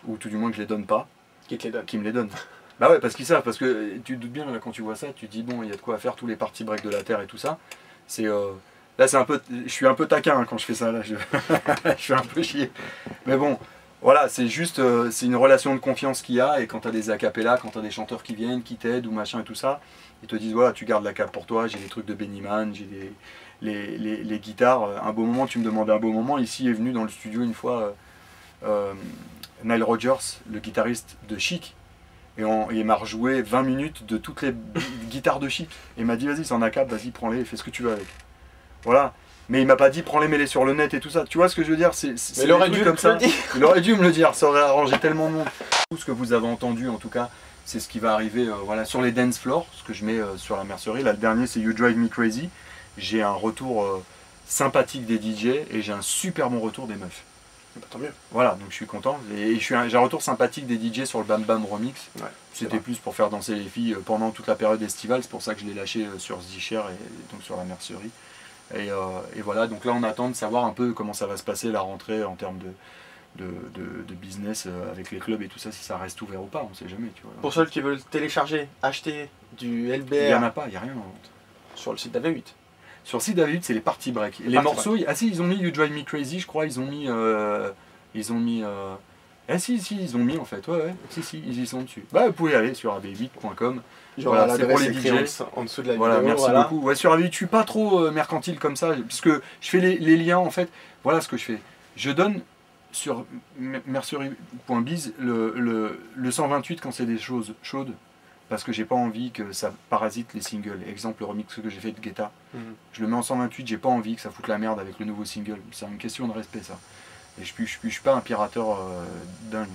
ou tout du moins que je les donne pas, qu'ils me les donnent. Bah ouais, parce qu'ils savent, parce que tu te doutes bien là, quand tu vois ça, tu te dis bon, il y a de quoi faire tous les parties break de la terre et tout ça. C'est là, c'est un peu, je suis un peu taquin hein, quand je fais ça là. Je suis un peu chier. Mais bon. Voilà, c'est juste, c'est une relation de confiance qu'il y a, et quand tu as des acapellas, quand tu as des chanteurs qui viennent, qui t'aident ou machin et tout ça, ils te disent voilà, tu gardes la cape pour toi, j'ai des trucs de Benny Man, j'ai les guitares, un beau moment, tu me demandais un beau moment, ici est venu dans le studio une fois Nile Rodgers, le guitariste de Chic, et il m'a rejoué 20 minutes de toutes les guitares de Chic, et il m'a dit vas-y, c'est en acap, vas-y, prends-les, fais ce que tu veux avec. Voilà. Mais il m'a pas dit prends-les, mets-les sur le net et tout ça. Tu vois ce que je veux dire? Mais il aurait dû comme ça. Il aurait dû me le dire, ça aurait arrangé tellement de monde. Tout ce que vous avez entendu en tout cas, c'est ce qui va arriver voilà, sur les dance floors, ce que je mets sur la mercerie. Là le dernier c'est You Drive Me Crazy. J'ai un retour sympathique des DJ et j'ai un super bon retour des meufs. Bah, tant mieux. Voilà, donc je suis content. Et j'ai un retour sympathique des DJ sur le Bam Bam Remix. Ouais, c'était plus pour faire danser les filles pendant toute la période estivale. C'est pour ça que je l'ai lâché sur Zisher et donc sur la mercerie. Et voilà, donc là on attend de savoir un peu comment ça va se passer la rentrée en termes de business avec les clubs et tout ça, si ça reste ouvert ou pas, on sait jamais. Tu vois. Pour ceux qui veulent télécharger, acheter du LBR... Il n'y en a pas, il n'y a rien en vente. Sur le site d'AV8. Sur le site d'AV8 c'est les parties break. Les morceaux, ah si, ils ont mis You Drive Me Crazy, je crois, ils ont mis... Ah si, ils ont mis en fait, ouais, si, ils y sont dessus. Bah vous pouvez aller sur av8.com. Voilà, c'est pour les DJ en dessous de la vidéo. Merci beaucoup. Ouais, sur av8, je suis pas trop mercantile comme ça, puisque je fais les liens en fait. Voilà ce que je fais. Je donne sur mercerie.biz le 128 quand c'est des choses chaudes, parce que j'ai pas envie que ça parasite les singles. Exemple, le remix que j'ai fait de Guetta, je le mets en 128, j'ai pas envie que ça foute la merde avec le nouveau single. C'est une question de respect ça. Et je suis pas un pirateur dingue.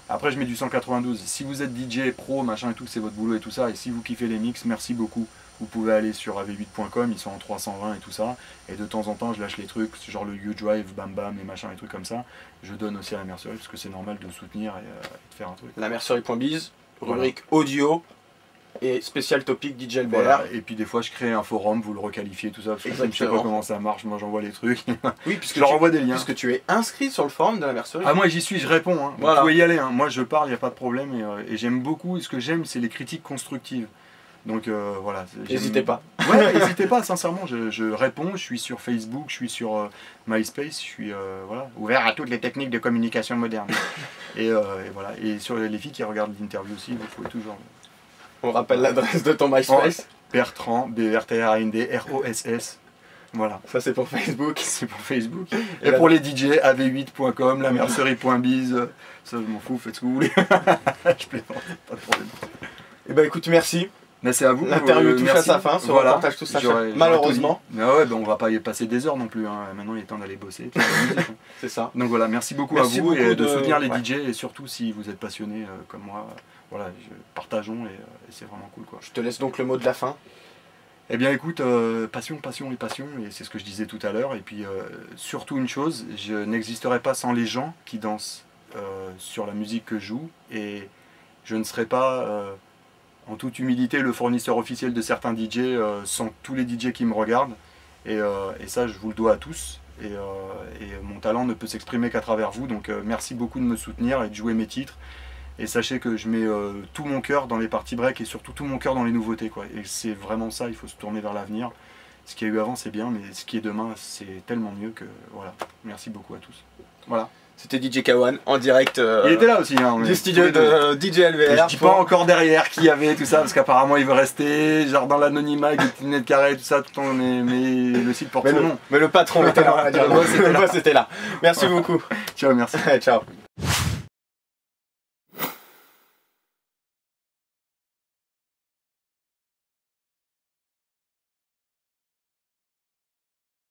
Après je mets du 192. Si vous êtes DJ, pro, machin et tout, c'est votre boulot et tout ça. Et si vous kiffez les mix, merci beaucoup. Vous pouvez aller sur av8.com, ils sont en 320 et tout ça. Et de temps en temps je lâche les trucs, genre le You Drive, Bam Bam et machin et trucs comme ça. Je donne aussi à la mercerie parce que c'est normal de soutenir et de faire un truc. La mercerie.biz, rubrique audio et spécial topic DJ LBR. Voilà. Et puis des fois je crée un forum, vous le requalifiez tout ça, parce que je sais pas comment ça marche, moi j'envoie les trucs. Oui, puisque je leur envoie des liens. Puisque tu es inscrit sur le forum de la mercerie. Ah moi j'y suis, je réponds, hein. Voilà. Vous pouvez y aller, hein. Moi je parle, il n'y a pas de problème, et j'aime beaucoup, et ce que j'aime c'est les critiques constructives. Donc voilà. N'hésitez pas. Ouais, n'hésitez pas, sincèrement, je réponds, je suis sur Facebook, je suis sur MySpace, je suis voilà, ouvert à toutes les techniques de communication moderne. et voilà, et sur les filles qui regardent l'interview aussi, vous pouvez toujours... On rappelle l'adresse de ton MySpace. Bertrand, B-R-T-R-A-N-D-R-O-S-S. Voilà. Ça c'est pour Facebook. C'est pour Facebook. Et pour les DJ, av8.com, lamercerie.biz, ça je m'en fous, faites ce que vous voulez. Je plaisante, pas de problème. Et bah écoute, merci. C'est à vous. L'interview touche à sa fin, ce reportage touche à sa fin, malheureusement. Mais ouais, on va pas y passer des heures non plus, hein. Maintenant il est temps d'aller bosser. C'est ça. Donc voilà, merci beaucoup à vous et de soutenir les DJ, et surtout si vous êtes passionné comme moi, voilà, partageons et c'est vraiment cool quoi. Je te laisse donc le mot de la fin. Eh bien écoute, passion, passion et passion, et c'est ce que je disais tout à l'heure, et puis surtout une chose, je n'existerai pas sans les gens qui dansent sur la musique que je joue, et je ne serai pas... en toute humilité, le fournisseur officiel de certains DJ sans tous les DJ qui me regardent. Et ça, je vous le dois à tous. Et mon talent ne peut s'exprimer qu'à travers vous. Donc merci beaucoup de me soutenir et de jouer mes titres. Et sachez que je mets tout mon cœur dans les parties break et surtout tout mon cœur dans les nouveautés, quoi. Et c'est vraiment ça, il faut se tourner vers l'avenir. Ce qu'il y a eu avant, c'est bien, mais ce qui est demain, c'est tellement mieux que... Voilà. Merci beaucoup à tous. Voilà. C'était DJ Kawan en direct il était là aussi, hein, du studio de DJ LBR. Et je dis pas encore derrière qui y avait tout ça, parce qu'apparemment il veut rester genre dans l'anonymat avec des petites lunettes carrées, tout ça, tout le temps, mais le site porte son nom. Mais le patron était là, le boss était là. Merci beaucoup. Ciao, merci. Ciao.